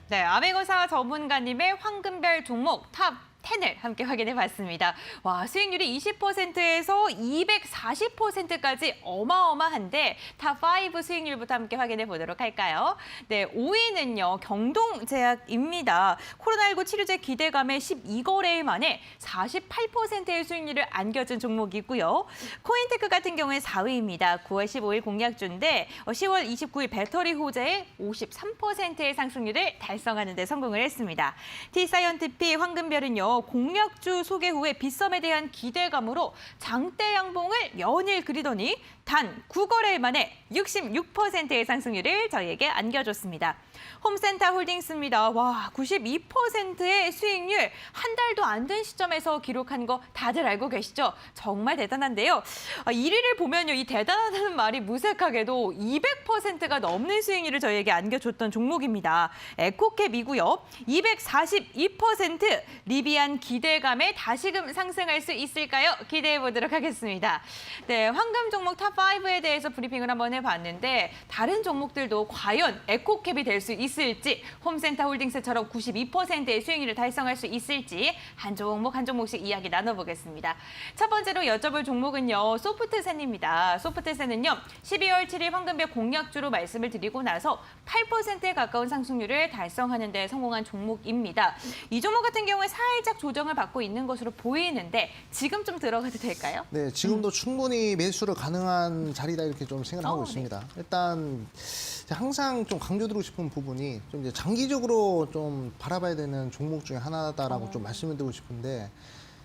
네, 아메고사 전문가님의 황금별 종목 탑 10을 함께 확인해 봤습니다. 와, 수익률이 20%에서 240%까지 어마어마한데 탑5 수익률부터 함께 확인해 보도록 할까요? 네, 5위는요. 경동제약입니다. 코로나19 치료제 기대감에 12거래일 만에 48%의 수익률을 안겨준 종목이고요. 코인테크 같은 경우에 4위입니다. 9월 15일 공약주인데 10월 29일 배터리 호재에 53%의 상승률을 달성하는 데 성공을 했습니다. T사이언티픽 황금별은요. 공약주 소개 후에 빗썸에 대한 기대감으로 장대 양봉을 연일 그리더니 단 9거래일 만에 66%의 상승률을 저희에게 안겨줬습니다. 홈센터 홀딩스입니다. 와, 92%의 수익률 한 달도 안 된 시점에서 기록한 거 다들 알고 계시죠? 정말 대단한데요. 1위를 보면요. 이 대단하다는 말이 무색하게도 200%가 넘는 수익률을 저희에게 안겨줬던 종목입니다. 에코캡이고요. 242% 리비안 기대감에 다시금 상승할 수 있을까요? 기대해 보도록 하겠습니다. 네, 황금 종목 탑5에 대해서 브리핑을 한번 해봤는데 다른 종목들도 과연 에코캡이 될 수 있을지 홈센터 홀딩스처럼 92%의 수익률을 달성할 수 있을지 한 종목 한 종목씩 이야기 나눠보겠습니다. 첫 번째로 여쭤볼 종목은요. 소프트센입니다. 소프트센은요. 12월 7일 황금별 공약주로 말씀을 드리고 나서 8%에 가까운 상승률을 달성하는 데 성공한 종목입니다. 이 종목 같은 경우에 살짝 조정을 받고 있는 것으로 보이는데 지금 좀 들어가도 될까요? 네, 지금도 충분히 매수를 가능한 자리다 이렇게 좀 생각하고 네. 있습니다. 일단 항상 좀 강조드리고 싶은 부분이 좀 이제 장기적으로 좀 바라봐야 되는 종목 중에 하나다라고 좀 말씀을 드리고 싶은데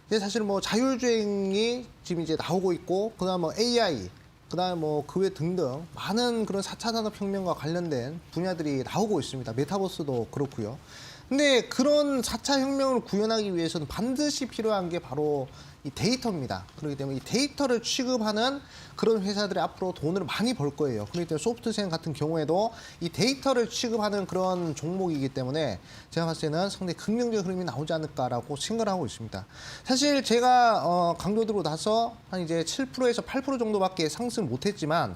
이제 사실 뭐 자율주행이 지금 이제 나오고 있고 그다음 뭐 AI 그다음 뭐 그 외 등등 많은 그런 4차 산업혁명과 관련된 분야들이 나오고 있습니다. 메타버스도 그렇고요. 근데 그런 4차 혁명을 구현하기 위해서는 반드시 필요한 게 바로 이 데이터입니다. 그렇기 때문에 이 데이터를 취급하는 그런 회사들이 앞으로 돈을 많이 벌 거예요. 그렇기 때문에 소프트센 같은 경우에도 이 데이터를 취급하는 그런 종목이기 때문에 제가 봤을 때는 상당히 긍정적인 흐름이 나오지 않을까라고 생각을 하고 있습니다. 사실 제가 강조드리고 나서 한 이제 7%에서 8% 정도밖에 상승 못했지만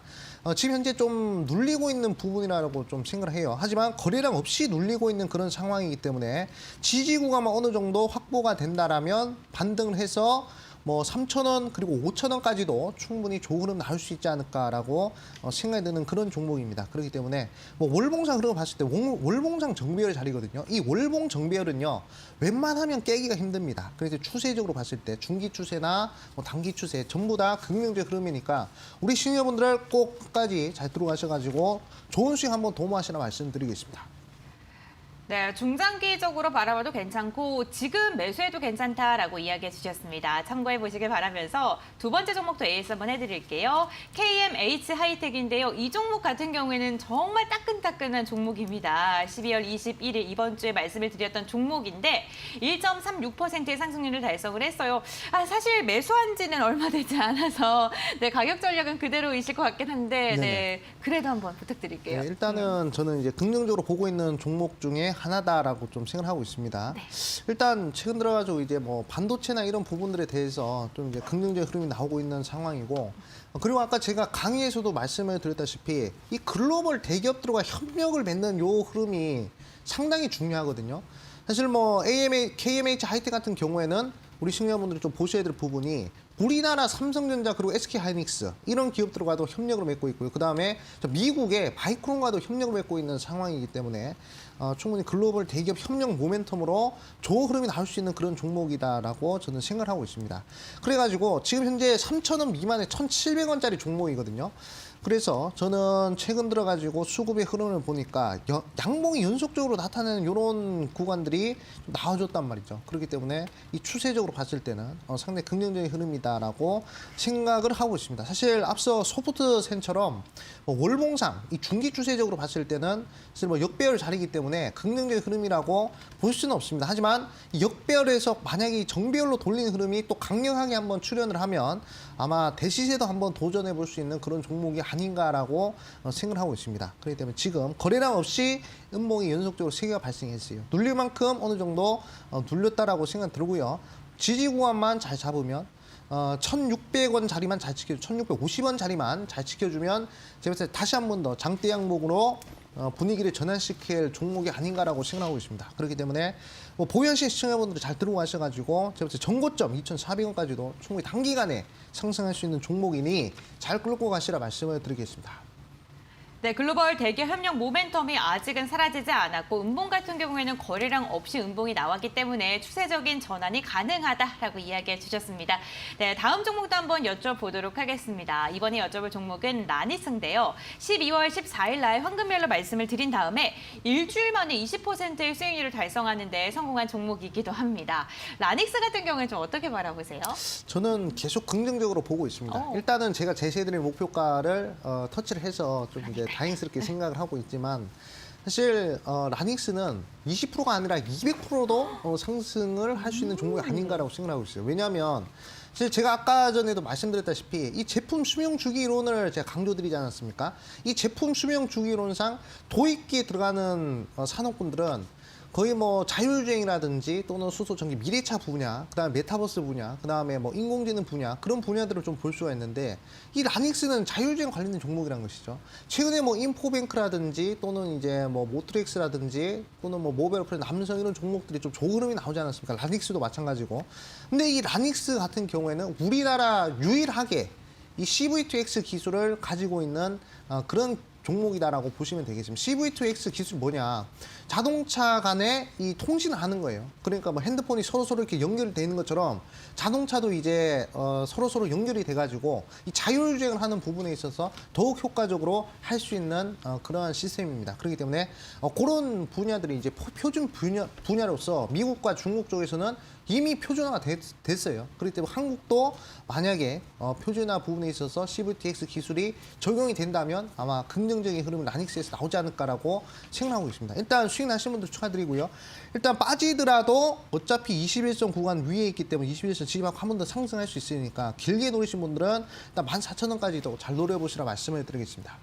지금 현재 좀 눌리고 있는 부분이라고 좀 생각을 해요. 하지만 거래량 없이 눌리고 있는 그런 상황이기 때문에 지지 구간만 어느 정도 확보가 된다라면 반등을 해서 뭐 3,000원 그리고 5,000원까지도 충분히 좋은 흐름 나올 수 있지 않을까라고 생각이 드는 그런 종목입니다. 그렇기 때문에 뭐 월봉상 흐름을 봤을 때 월봉상 정배열 자리거든요. 이 월봉 정배열은요 웬만하면 깨기가 힘듭니다. 그래서 추세적으로 봤을 때 중기 추세나 뭐 단기 추세 전부 다 긍정적 흐름이니까 우리 시니어분들 꼭 끝까지 잘 들어가셔가지고 좋은 수익 한번 도모하시라 말씀드리겠습니다. 네, 중장기적으로 바라봐도 괜찮고 지금 매수해도 괜찮다라고 이야기해 주셨습니다. 참고해 보시길 바라면서 두 번째 종목도 AS 한번 해드릴게요. KMH 하이텍인데요. 이 종목 같은 경우에는 정말 따끈따끈한 종목입니다. 12월 21일 이번 주에 말씀을 드렸던 종목인데 1.36%의 상승률을 달성을 했어요. 사실 매수한 지는 얼마 되지 않아서 네, 가격 전략은 그대로이실 것 같긴 한데 네, 그래도 한번 부탁드릴게요. 네, 일단은 저는 이제 긍정적으로 보고 있는 종목 중에 하나다라고 좀 생각하고 있습니다. 네. 일단 최근 들어가지고 이제 뭐 반도체나 이런 부분들에 대해서 좀 이제 긍정적인 흐름이 나오고 있는 상황이고, 그리고 아까 제가 강의에서도 말씀을 드렸다시피 이 글로벌 대기업들과 협력을 맺는 요 흐름이 상당히 중요하거든요. 사실 뭐 KMH 하이텍 같은 경우에는 우리 시청자분들이 좀 보셔야 될 부분이 우리나라 삼성전자 그리고 SK하이닉스 이런 기업들과도 협력을 맺고 있고요. 그다음에 미국의 마이크론과도 협력을 맺고 있는 상황이기 때문에 충분히 글로벌 대기업 협력 모멘텀으로 좋은 흐름이 나올 수 있는 그런 종목이다라고 저는 생각을 하고 있습니다. 그래가지고 지금 현재 3,000원 미만의 1,700원짜리 종목이거든요. 그래서 저는 최근 들어가지고 수급의 흐름을 보니까 양봉이 연속적으로 나타나는 이런 구간들이 좀 나와줬단 말이죠. 그렇기 때문에 이 추세적으로 봤을 때는 상당히 긍정적인 흐름이다라고 생각을 하고 있습니다. 사실 앞서 소프트센처럼 뭐 월봉상 이 중기 추세적으로 봤을 때는 사실 뭐 역배열 자리이기 때문에 긍정적인 흐름이라고 볼 수는 없습니다. 하지만 이 역배열에서 만약에 이 정배열로 돌리는 흐름이 또 강력하게 한번 출현을 하면 아마 대시세도 한번 도전해 볼 수 있는 그런 종목이 아닌가라고 생각을 하고 있습니다. 그렇기 때문에 지금 거래량 없이 음봉이 연속적으로 3개가 발생했어요. 눌릴 만큼 어느 정도 눌렸다라고 생각 들고요. 지지 구간만 잘 잡으면 1,600원 자리만 잘 지켜주, 1,650원 자리만 잘 지켜주면 제가 봤을 때 다시 한 번 더 장대 양봉으로 분위기를 전환시킬 종목이 아닌가라고 생각하고 있습니다. 그렇기 때문에 뭐 보유하신 시청자분들이 잘 들고 가셔가지고 제가 봤을 때 전고점 2,400원까지도 충분히 단기간에 상승할 수 있는 종목이니 잘 끌고 가시라 말씀을 드리겠습니다. 네, 글로벌 대기업 협력 모멘텀이 아직은 사라지지 않았고 음봉 같은 경우에는 거래량 없이 음봉이 나왔기 때문에 추세적인 전환이 가능하다라고 이야기해 주셨습니다. 네, 다음 종목도 한번 여쭤보도록 하겠습니다. 이번에 여쭤볼 종목은 라닉스인데요. 12월 14일 날 황금별로 말씀을 드린 다음에 일주일 만에 20%의 수익률을 달성하는 데 성공한 종목이기도 합니다. 라닉스 같은 경우에 좀 어떻게 바라보세요? 저는 계속 긍정적으로 보고 있습니다. 일단은 제가 제시해드릴 목표가를 터치를 해서 좀 이제 다행스럽게 생각을 하고 있지만 사실 라닉스는 20%가 아니라 200%도 상승을 할 수 있는 종목이 아닌가라고 생각하고 있어요. 왜냐하면 사실 제가 아까 전에도 말씀드렸다시피 이 제품 수명 주기 이론을 제가 강조드리지 않았습니까? 이 제품 수명 주기 이론상 도입기에 들어가는 산업군들은 거의 뭐 자율주행이라든지 또는 수소 전기 미래차 분야, 그다음에 메타버스 분야, 그다음에 뭐 인공지능 분야 그런 분야들을 좀 볼 수가 있는데 이 라닉스는 자율주행 관련된 종목이라는 것이죠. 최근에 뭐 인포뱅크라든지 또는 이제 뭐 모트렉스라든지 또는 뭐 모바일오페레 남성 이런 종목들이 좀 좋은 흐름이 나오지 않았습니까? 라닉스도 마찬가지고. 근데 이 라닉스 같은 경우에는 우리나라 유일하게 이 CV2X 기술을 가지고 있는 그런 종목이다라고 보시면 되겠습니다. CV2X 기술이 뭐냐? 자동차 간에 이 통신을 하는 거예요. 그러니까 뭐 핸드폰이 서로 이렇게 연결이 되는 것처럼 자동차도 이제 서로 연결이 돼가지고 이 자율주행을 하는 부분에 있어서 더욱 효과적으로 할 수 있는 그러한 시스템입니다. 그렇기 때문에 그런 분야들이 이제 표준 분야로서 미국과 중국 쪽에서는 이미 표준화가 됐어요. 그렇기 때문에 한국도 만약에 표준화 부분에 있어서 CVTX 기술이 적용이 된다면 아마 긍정적인 흐름은 라닉스에서 나오지 않을까라고 생각하고 있습니다. 일단 수익 나신 분들 축하드리고요. 일단 빠지더라도 어차피 21선 구간 위에 있기 때문에 21선 지지받고 한 번 더 상승할 수 있으니까 길게 노리신 분들은 일단 14,000원까지도 잘 노려보시라 말씀을 드리겠습니다.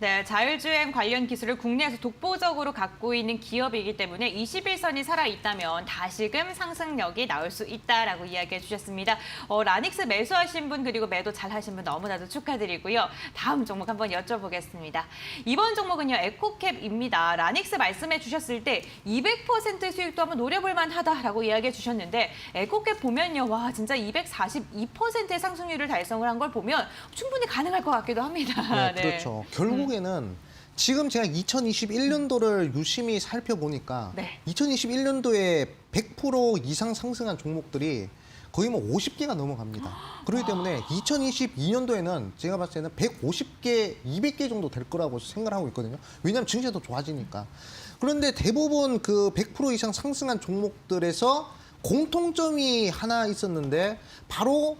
네, 자율주행 관련 기술을 국내에서 독보적으로 갖고 있는 기업이기 때문에 21선이 살아있다면 다시금 상승력이 나올 수 있다라고 이야기해 주셨습니다. 라닉스 매수하신 분 그리고 매도 잘하신 분 너무나도 축하드리고요. 다음 종목 한번 여쭤보겠습니다. 이번 종목은요, 에코캡입니다. 라닉스 말씀해 주셨을 때 200% 수익도 한번 노려볼 만하다라고 이야기해 주셨는데 에코캡 보면요, 와 진짜 242%의 상승률을 달성을 한 걸 보면 충분히 가능할 것 같기도 합니다. 네, 그렇죠. 결국에는 지금 제가 2021년도를 유심히 살펴보니까 네. 2021년도에 100% 이상 상승한 종목들이 거의 뭐 50개가 넘어갑니다. 그렇기 때문에 2022년도에는 제가 봤을 때는 150개, 200개 정도 될 거라고 생각하고 있거든요. 왜냐하면 증시가 더 좋아지니까. 그런데 대부분 그 100% 이상 상승한 종목들에서 공통점이 하나 있었는데 바로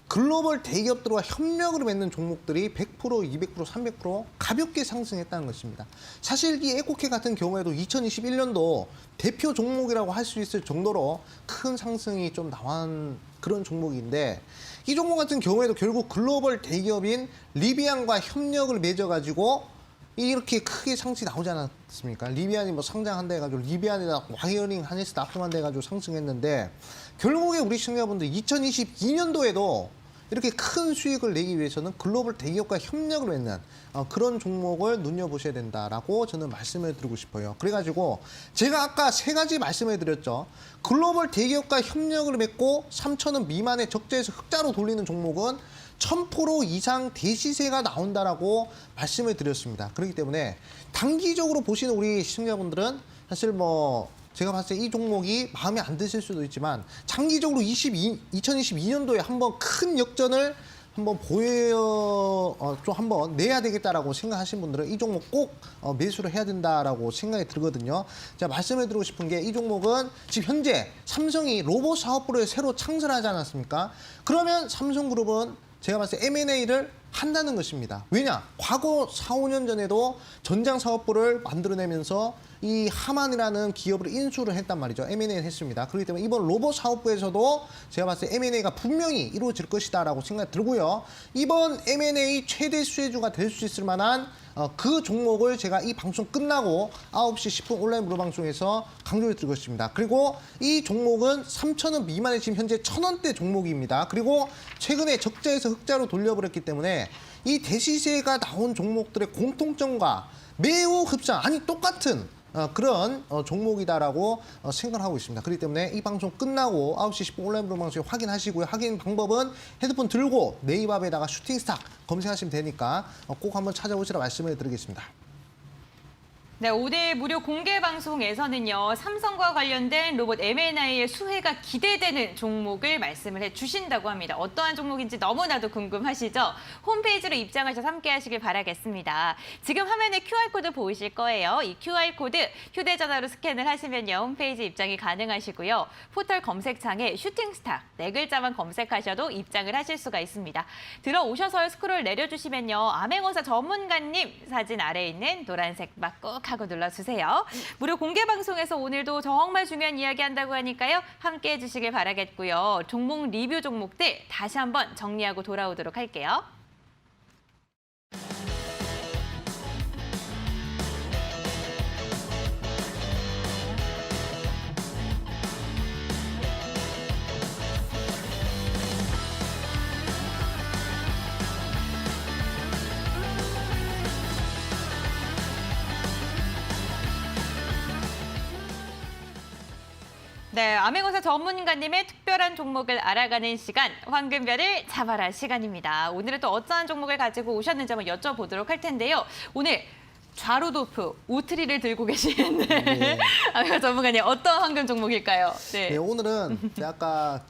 글로벌 대기업들과 협력을 맺는 종목들이 100%, 200%, 300% 가볍게 상승했다는 것입니다. 사실 이 에코캡 같은 경우에도 2021년도 대표 종목이라고 할 수 있을 정도로 큰 상승이 좀 나온 그런 종목인데 이 종목 같은 경우에도 결국 글로벌 대기업인 리비안과 협력을 맺어가지고 이렇게 크게 상승이 나오지 않았습니까? 리비안이 뭐 상장한다 해가지고 리비안이나 와이어링, 하네스 납품한다 해가지고 상승했는데 결국에 우리 시청자분들 2022년도에도 이렇게 큰 수익을 내기 위해서는 글로벌 대기업과 협력을 맺는 그런 종목을 눈여보셔야 된다라고 저는 말씀을 드리고 싶어요. 그래가지고 제가 아까 세 가지 말씀을 드렸죠. 글로벌 대기업과 협력을 맺고 3,000원 미만의 적자에서 흑자로 돌리는 종목은 1000% 이상 대시세가 나온다라고 말씀을 드렸습니다. 그렇기 때문에 단기적으로 보시는 우리 시청자분들은 사실 뭐 제가 봤을 때 이 종목이 마음에 안 드실 수도 있지만 장기적으로 2022년도에 한번 큰 역전을 한번 좀 한번 내야 되겠다라고 생각하시는 분들은 이 종목 꼭 매수를 해야 된다라고 생각이 들거든요. 자, 말씀을 드리고 싶은 게 이 종목은 지금 현재 삼성이 로봇 사업부를 새로 창설하지 않았습니까? 그러면 삼성그룹은 제가 봤을 때 M&A를 한다는 것입니다. 왜냐? 과거 4, 5년 전에도 전장사업부를 만들어내면서 이 하만이라는 기업을 인수를 했단 말이죠. M&A를 했습니다. 그렇기 때문에 이번 로봇 사업부에서도 제가 봤을 때 M&A가 분명히 이루어질 것이다라고 생각이 들고요. 이번 M&A 최대 수혜주가 될 수 있을 만한 그 종목을 제가 이 방송 끝나고 9시 10분 온라인 무료 방송에서 강조해 드릴 것입니다. 그리고 이 종목은 3,000원 미만의 지금 현재 1,000원대 종목입니다. 그리고 최근에 적자에서 흑자로 돌려버렸기 때문에 이 대시세가 나온 종목들의 공통점과 매우 흡사한, 아니 똑같은 그런 종목이다라고 생각을 하고 있습니다. 그렇기 때문에 이 방송 끝나고 9시 10분 온라인 무료 방송에 확인하시고요. 확인 방법은 헤드폰 들고 네이버에다가 슈팅스타 검색하시면 되니까 꼭 한번 찾아보시라 말씀을 드리겠습니다. 네, 오늘 무료 공개 방송에서는요, 삼성과 관련된 로봇 M&A의 수혜가 기대되는 종목을 말씀을 해주신다고 합니다. 어떠한 종목인지 너무나도 궁금하시죠? 홈페이지로 입장하셔서 함께 하시길 바라겠습니다. 지금 화면에 QR코드 보이실 거예요. 이 QR코드 휴대전화로 스캔을 하시면요, 홈페이지 입장이 가능하시고요. 포털 검색창에 슈팅스타 네 글자만 검색하셔도 입장을 하실 수가 있습니다. 들어오셔서 스크롤 내려주시면요, 암행어사 전문가님 사진 아래에 있는 노란색 막 꼭 하고 눌러주세요. 무료 공개 방송에서 오늘도 정말 중요한 이야기 한다고 하니까요. 함께 해주시길 바라겠고요. 종목 리뷰 종목들 다시 한번 정리하고 돌아오도록 할게요. 네, 암행어사 전문가님의 특별한 종목을 알아가는 시간, 황금별을 잡아라 시간입니다. 오늘은 또 어떠한 종목을 가지고 오셨는지 한번 여쭤보도록 할 텐데요. 오늘 좌루도프, 우트리를 들고 계신 네. 암행어사 전문가님, 어떤 황금 종목일까요? 네, 오늘은 제가 아까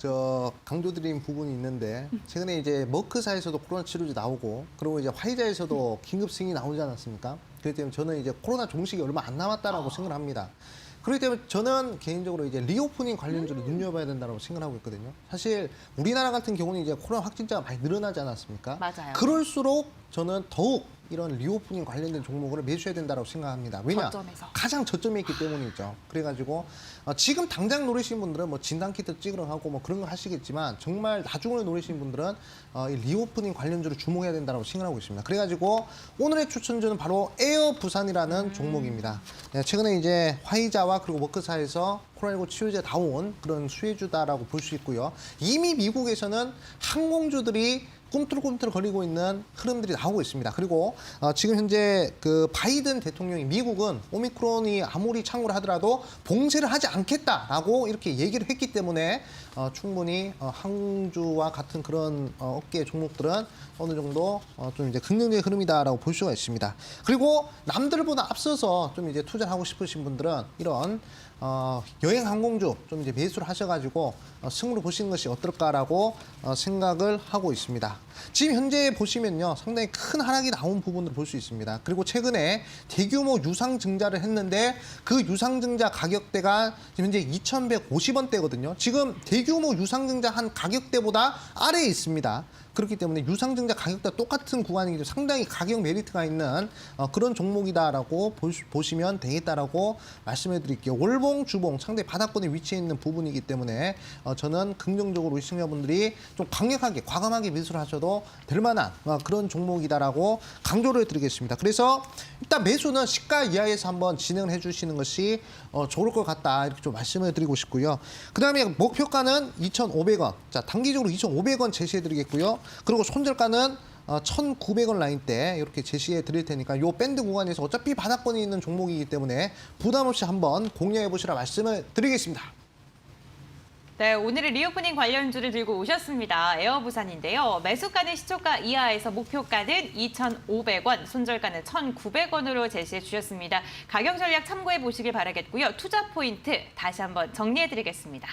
강조드린 부분이 있는데 최근에 이제 머크사에서도 코로나 치료제 나오고 그리고 이제 화이자에서도 긴급 승인이 나오지 않았습니까? 그렇기 때문에 저는 이제 코로나 종식이 얼마 안 남았다라고 생각을 합니다. 그렇기 때문에 저는 개인적으로 이제 리오프닝 관련주를 눈여봐야 된다고 생각하고 있거든요. 사실 우리나라 같은 경우는 이제 코로나 확진자가 많이 늘어나지 않았습니까? 맞아요. 그럴수록 저는 더욱 이런 리오프닝 관련된 종목을 매수해야 된다고 생각합니다. 왜냐? 저점에서. 가장 저점에 있기 때문이죠. 그래가지고 지금 당장 노리시는 분들은 뭐 진단키트 찍으러 가고 뭐 그런 거 하시겠지만 정말 나중을 노리시는 분들은 이 리오프닝 관련주를 주목해야 된다고 생각하고 있습니다. 그래가지고 오늘의 추천주는 바로 에어 부산이라는 종목입니다. 네, 최근에 이제 화이자와 그리고 워크사에서 코로나19 치료제 나온 그런 수혜주다라고 볼 수 있고요. 이미 미국에서는 항공주들이 꿈틀꿈틀 거리고 있는 흐름들이 나오고 있습니다. 그리고 지금 현재 그 바이든 대통령이 미국은 오미크론이 아무리 창궐을 하더라도 봉쇄를 하지 않겠다라고 이렇게 얘기를 했기 때문에 충분히 항주와 같은 그런 업계 종목들은 어느 정도 좀 이제 긍정적인 흐름이다라고 볼 수가 있습니다. 그리고 남들보다 앞서서 좀 이제 투자를 하고 싶으신 분들은 이런 여행 항공주 좀 이제 매수를 하셔가지고 승부를 보시는 것이 어떨까라고 생각을 하고 있습니다. 지금 현재 보시면요, 상당히 큰 하락이 나온 부분을 볼 수 있습니다. 그리고 최근에 대규모 유상증자를 했는데 그 유상증자 가격대가 지금 현재 2,150원대거든요. 지금 대규모 유상증자 한 가격대보다 아래에 있습니다. 그렇기 때문에 유상증자 가격대와 똑같은 구간이기 때문에 상당히 가격 메리트가 있는 그런 종목이다라고 보시면 되겠다라고 말씀해 드릴게요. 월봉, 주봉 상대 바닥권에 위치해 있는 부분이기 때문에 저는 긍정적으로 우리 시청자분들이 좀 강력하게 과감하게 매수를 하셔도 될 만한 그런 종목이다라고 강조를 해드리겠습니다. 그래서 일단 매수는 시가 이하에서 한번 진행을 해주시는 것이 좋을 것 같다 이렇게 좀 말씀을 드리고 싶고요. 그다음에 목표가는 2,500원. 자, 단기적으로 2,500원 제시해 드리겠고요. 그리고 손절가는 1,900원 라인대 이렇게 제시해 드릴 테니까 이 밴드 구간에서 어차피 바닥권에 있는 종목이기 때문에 부담 없이 한번 공략해 보시라 말씀을 드리겠습니다. 네, 오늘은 리오프닝 관련주를 들고 오셨습니다. 에어부산인데요. 매수가는 시초가 이하에서 목표가는 2,500원, 손절가는 1,900원으로 제시해 주셨습니다. 가격 전략 참고해 보시길 바라겠고요. 투자 포인트 다시 한번 정리해 드리겠습니다.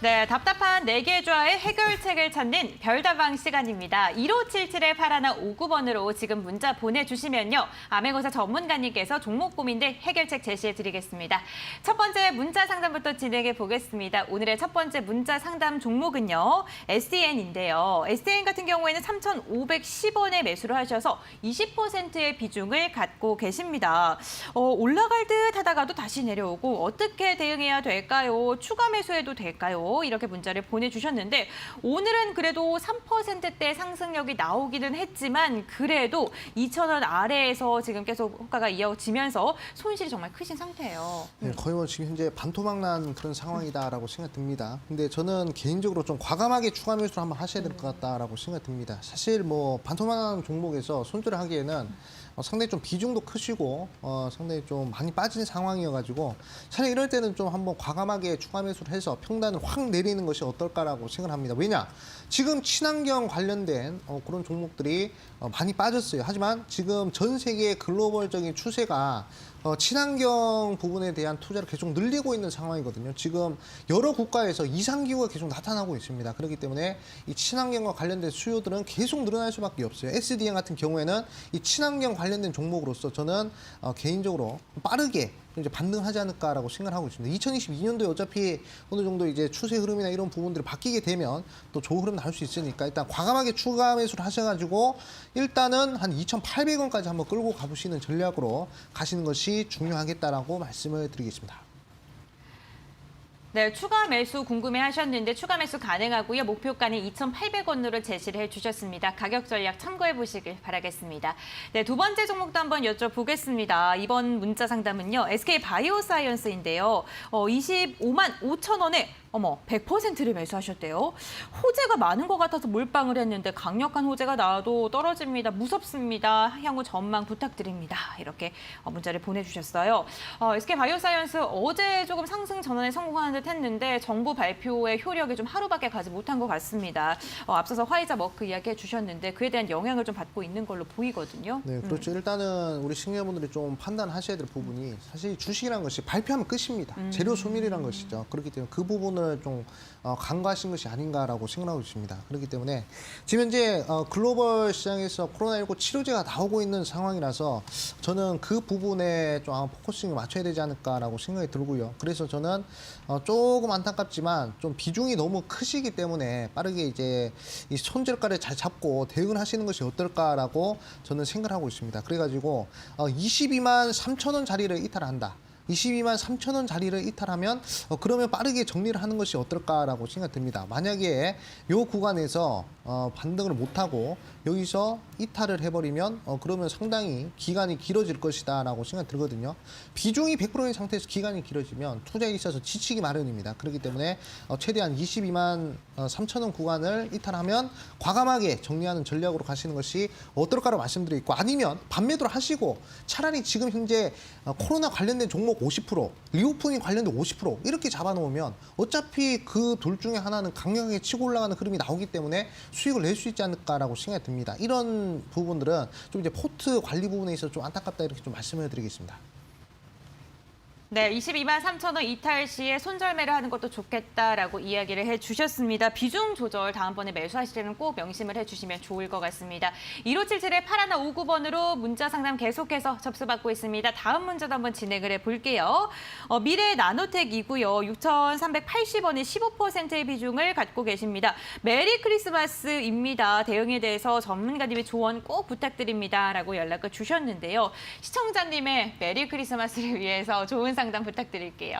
네, 답답한 4개 좌의 해결책을 찾는 별다방 시간입니다. 1577-8159번으로 지금 문자 보내주시면요. 암행어사 전문가님께서 종목 고민들 해결책 제시해 드리겠습니다. 첫 번째 문자 상담부터 진행해 보겠습니다. 오늘의 첫 번째 문자 상담 종목은요. SDN인데요. SDN 같은 경우에는 3,510원에 매수를 하셔서 20%의 비중을 갖고 계십니다. 올라갈 듯 하다가도 다시 내려오고 어떻게 대응해야 될까요? 추가 매수해도 될까요? 이렇게 문자를 보내주셨는데 오늘은 그래도 3%대 상승력이 나오기는 했지만 그래도 2,000원 아래에서 지금 계속 호가가 이어지면서 손실이 정말 크신 상태예요. 네, 거의 뭐 지금 현재 반토막난 그런 상황이다라고 생각 듭니다. 근데 저는 개인적으로 좀 과감하게 추가 매수를 한번 하셔야 될 것 같다라고 생각 듭니다. 사실 뭐 반토막난 종목에서 손절을 하기에는 상당히 좀 비중도 크시고 상당히 좀 많이 빠진 상황이어가지고 차라리 이럴 때는 좀 한번 과감하게 추가 매수를 해서 평단을 확 내리는 것이 어떨까라고 생각을 합니다. 왜냐? 지금 친환경 관련된 그런 종목들이 많이 빠졌어요. 하지만 지금 전 세계 글로벌적인 추세가 친환경 부분에 대한 투자를 계속 늘리고 있는 상황이거든요. 지금 여러 국가에서 이상기후가 계속 나타나고 있습니다. 그렇기 때문에 이 친환경과 관련된 수요들은 계속 늘어날 수밖에 없어요. SDN 같은 경우에는 이 친환경 관련된 종목으로서 저는 개인적으로 빠르게 이제 반등하지 않을까라고 생각을 하고 있습니다. 2022년도에 어차피 어느 정도 이제 추세 흐름이나 이런 부분들이 바뀌게 되면 또 좋은 흐름 나올 수 있으니까 일단 과감하게 추가 매수를 하셔가지고 일단은 한 2,800원까지 한번 끌고 가보시는 전략으로 가시는 것이 중요하겠다라고 말씀을 드리겠습니다. 네, 추가 매수 궁금해하셨는데 추가 매수 가능하고요. 목표가는 2,800원으로 제시를 해주셨습니다. 가격 전략 참고해 보시길 바라겠습니다. 네, 두 번째 종목도 한번 여쭤보겠습니다. 이번 문자 상담은요. SK 바이오사이언스인데요. 25만 5천 원에 100%를 매수하셨대요. 호재가 많은 것 같아서 몰빵을 했는데 강력한 호재가 나와도 떨어집니다. 무섭습니다. 향후 전망 부탁드립니다. 이렇게 문자를 보내주셨어요. SK 바이오사이언스 어제 조금 상승 전환에 성공하는 듯 했는데 정부 발표의 효력이 좀 하루밖에 가지 못한 것 같습니다. 앞서서 화이자 머크 이야기해 주셨는데 그에 대한 영향을 좀 받고 있는 걸로 보이거든요. 네, 그렇죠. 일단은 우리 시청자분들이 좀 판단하셔야 될 부분이 사실 주식이라는 것이 발표하면 끝입니다. 재료 소멸이라는 것이죠. 그렇기 때문에 그 부분을 좀 간과하신 것이 아닌가라고 생각하고 있습니다. 그렇기 때문에 지금 현재 글로벌 시장에서 코로나19 치료제가 나오고 있는 상황이라서 저는 그 부분에 좀 포커싱을 맞춰야 되지 않을까라고 생각이 들고요. 그래서 저는 조금 안타깝지만 좀 비중이 너무 크시기 때문에 빠르게 이제 이 손절가를 잘 잡고 대응을 하시는 것이 어떨까라고 저는 생각을 하고 있습니다. 그래가지고 22만 3천 원 자리를 이탈한다. 22만 3천 원 자리를 이탈하면 그러면 빠르게 정리를 하는 것이 어떨까라고 생각됩니다. 만약에 이 구간에서 반등을 못하고 여기서 이탈을 해버리면 그러면 상당히 기간이 길어질 것이다라고 생각 들거든요. 비중이 100%인 상태에서 기간이 길어지면 투자에 있어서 지치기 마련입니다. 그렇기 때문에 최대한 22만 3천 원 구간을 이탈하면 과감하게 정리하는 전략으로 가시는 것이 어떨까라고 말씀드리고 아니면 반매도를 하시고 차라리 지금 현재 코로나 관련된 종목 50%, 리오프닝 관련된 50% 이렇게 잡아놓으면 어차피 그 둘 중에 하나는 강력하게 치고 올라가는 흐름이 나오기 때문에 수익을 낼 수 있지 않을까라고 생각이 듭니다. 이런 부분들은 좀 이제 포트 관리 부분에 있어서 좀 안타깝다 이렇게 좀 말씀을 드리겠습니다. 네, 22만 3천 원 이탈 시에 손절매를 하는 것도 좋겠다라고 이야기를 해주셨습니다. 비중 조절 다음번에 매수하실 때는 꼭 명심을 해주시면 좋을 것 같습니다. 1577-8159번으로 문자 상담 계속해서 접수받고 있습니다. 다음 문자도 한번 진행을 해볼게요. 미래 나노텍이고요. 6,380원에 15%의 비중을 갖고 계십니다. 메리 크리스마스입니다. 대응에 대해서 전문가님의 조언 꼭 부탁드립니다. 라고 연락을 주셨는데요. 시청자님의 메리 크리스마스를 위해서 좋은 상담 부탁드릴게요.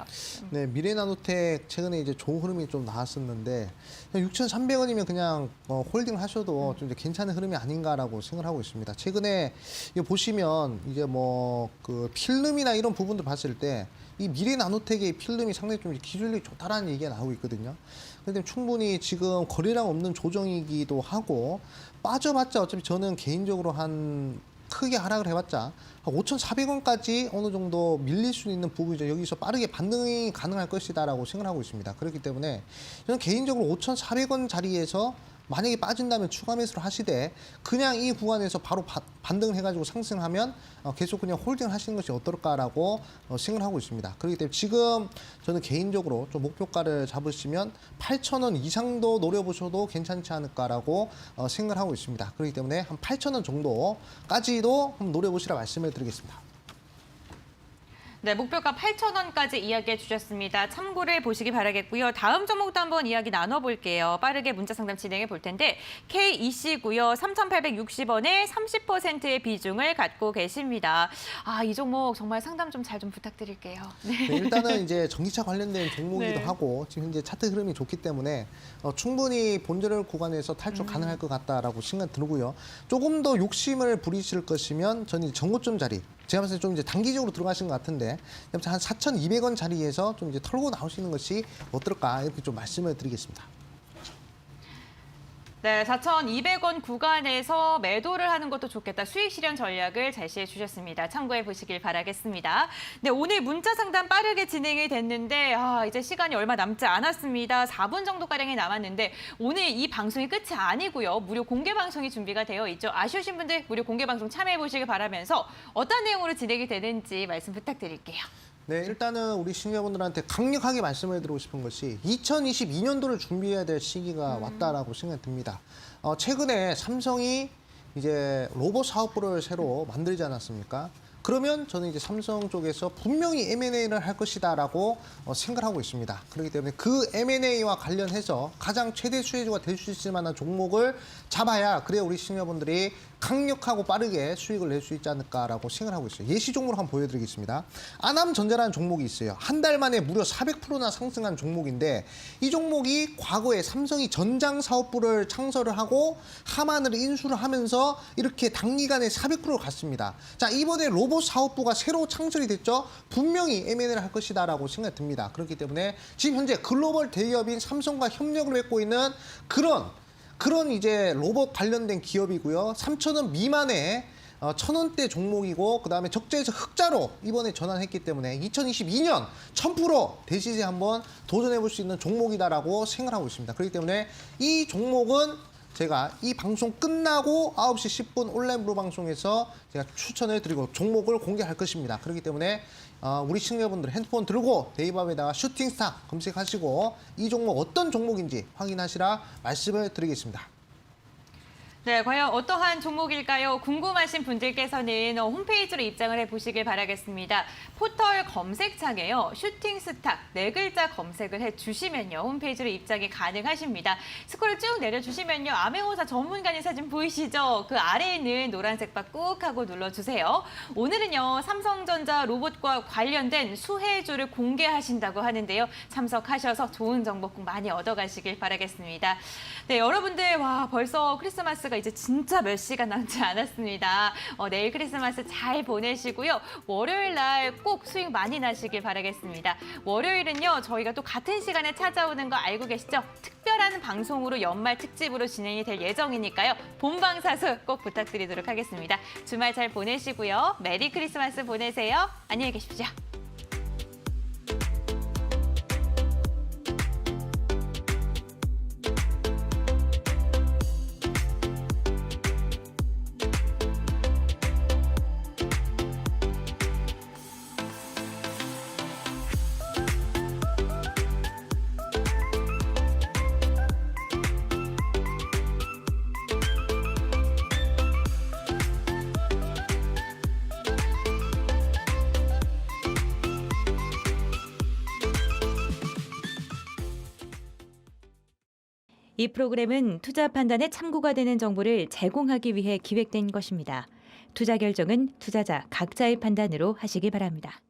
네, 미래나노텍 최근에 이제 좋은 흐름이 좀 나왔었는데 6,300원이면 그냥 홀딩을 하셔도 좀 이제 괜찮은 흐름이 아닌가라고 생각을 하고 있습니다. 최근에 이거 보시면 이제 뭐 그 필름이나 이런 부분들 봤을 때 이 미래나노텍의 필름이 상당히 좀 기술력이 좋다라는 얘기가 나오고 있거든요. 근데 충분히 지금 거래량 없는 조정이기도 하고 빠져봤자 어차피 저는 개인적으로 한 크게 하락을 해봤자 5,400원까지 어느 정도 밀릴 수 있는 부분이죠. 여기서 빠르게 반등이 가능할 것이다라고 생각하고 있습니다. 그렇기 때문에 저는 개인적으로 5,400원 자리에서 만약에 빠진다면 추가 매수를 하시되 그냥 이 구간에서 바로 반등을 해가지고 상승하면 계속 그냥 홀딩을 하시는 것이 어떨까라고 생각을 하고 있습니다. 그렇기 때문에 지금 저는 개인적으로 좀 목표가를 잡으시면 8,000원 이상도 노려보셔도 괜찮지 않을까라고 생각을 하고 있습니다. 그렇기 때문에 한 8,000원 정도까지도 한번 노려보시라 말씀을 드리겠습니다. 네, 목표가 8,000원까지 이야기해 주셨습니다. 참고를 보시기 바라겠고요. 다음 종목도 한번 이야기 나눠볼게요. 빠르게 문자 상담 진행해 볼 텐데 KEC고요. 3,860원에 30%의 비중을 갖고 계십니다. 이 종목 정말 상담 좀 잘 좀 부탁드릴게요. 네, 일단은 이제 전기차 관련된 종목이기도 네. 하고 지금 현재 차트 흐름이 좋기 때문에 충분히 본절 구간에서 탈출 가능할 것 같다라고 생각 들고요. 조금 더 욕심을 부리실 것이면 저는 정고점 자리 제가 봤을 때 좀 이제 단기적으로 들어가신 것 같은데 한 4,200원 자리에서 좀 이제 털고 나오시는 것이 어떨까 이렇게 좀 말씀을 드리겠습니다. 네, 4,200원 구간에서 매도를 하는 것도 좋겠다. 수익 실현 전략을 제시해 주셨습니다. 참고해 보시길 바라겠습니다. 네, 오늘 문자 상담 빠르게 진행이 됐는데 이제 시간이 얼마 남지 않았습니다. 4분 정도가량이 남았는데 오늘 이 방송이 끝이 아니고요. 무료 공개 방송이 준비가 되어 있죠. 아쉬우신 분들 무료 공개 방송 참여해 보시길 바라면서 어떤 내용으로 진행이 되는지 말씀 부탁드릴게요. 네, 일단은 우리 시청자분들한테 강력하게 말씀을 드리고 싶은 것이 2022년도를 준비해야 될 시기가 왔다라고 생각이 듭니다. 최근에 삼성이 이제 로봇 사업부를 새로 만들지 않았습니까? 그러면 저는 이제 삼성 쪽에서 분명히 M&A를 할 것이다라고 생각하고 있습니다. 그렇기 때문에 그 M&A와 관련해서 가장 최대 수혜주가 될 수 있을 만한 종목을 잡아야 그래야 우리 시청자분들이 강력하고 빠르게 수익을 낼 수 있지 않을까라고 생각하고 있어요. 예시 종목으로 한번 보여드리겠습니다. 아남전자라는 종목이 있어요. 한 달 만에 무려 400%나 상승한 종목인데 이 종목이 과거에 삼성이 전장 사업부를 창설을 하고 하만을 인수를 하면서 이렇게 단기간에 400%를 갔습니다. 자, 이번에 로봇 사업부가 새로 창설이 됐죠. 분명히 M&A를 할 것이다라고 생각이 듭니다. 그렇기 때문에 지금 현재 글로벌 대기업인 삼성과 협력을 맺고 있는 그런 이제 로봇 관련된 기업이고요. 3,000원 미만의 1,000원대 종목이고 그다음에 적자에서 흑자로 이번에 전환했기 때문에 2022년 1000% 대시세 한번 도전해 볼 수 있는 종목이다라고 생각하고 있습니다. 그렇기 때문에 이 종목은 제가 이 방송 끝나고 9시 10분 온라인 무료 방송에서 제가 추천을 드리고 종목을 공개할 것입니다. 그렇기 때문에 우리 시청자분들 핸드폰 들고 네이버에다가 슈팅스타 검색하시고 이 종목 어떤 종목인지 확인하시라 말씀을 드리겠습니다. 네, 과연 어떠한 종목일까요? 궁금하신 분들께서는 홈페이지로 입장을 해보시길 바라겠습니다. 포털 검색창에요. 슈팅스탁 네 글자 검색을 해주시면요. 홈페이지로 입장이 가능하십니다. 스크롤 쭉 내려주시면요. 암행어사 전문가님 사진 보이시죠? 그 아래에 있는 노란색 바 꾹 하고 눌러주세요. 오늘은요. 삼성전자 로봇과 관련된 수혜주를 공개하신다고 하는데요. 참석하셔서 좋은 정보 꼭 많이 얻어가시길 바라겠습니다. 네, 여러분들 벌써 크리스마스가 이제 진짜 몇 시간 남지 않았습니다. 내일 크리스마스 잘 보내시고요. 월요일 날 꼭 수익 많이 나시길 바라겠습니다. 월요일은요. 저희가 또 같은 시간에 찾아오는 거 알고 계시죠? 특별한 방송으로 연말 특집으로 진행이 될 예정이니까요. 본방사수 꼭 부탁드리도록 하겠습니다. 주말 잘 보내시고요. 메리 크리스마스 보내세요. 안녕히 계십시오. 이 프로그램은 투자 판단에 참고가 되는 정보를 제공하기 위해 기획된 것입니다. 투자 결정은 투자자 각자의 판단으로 하시기 바랍니다.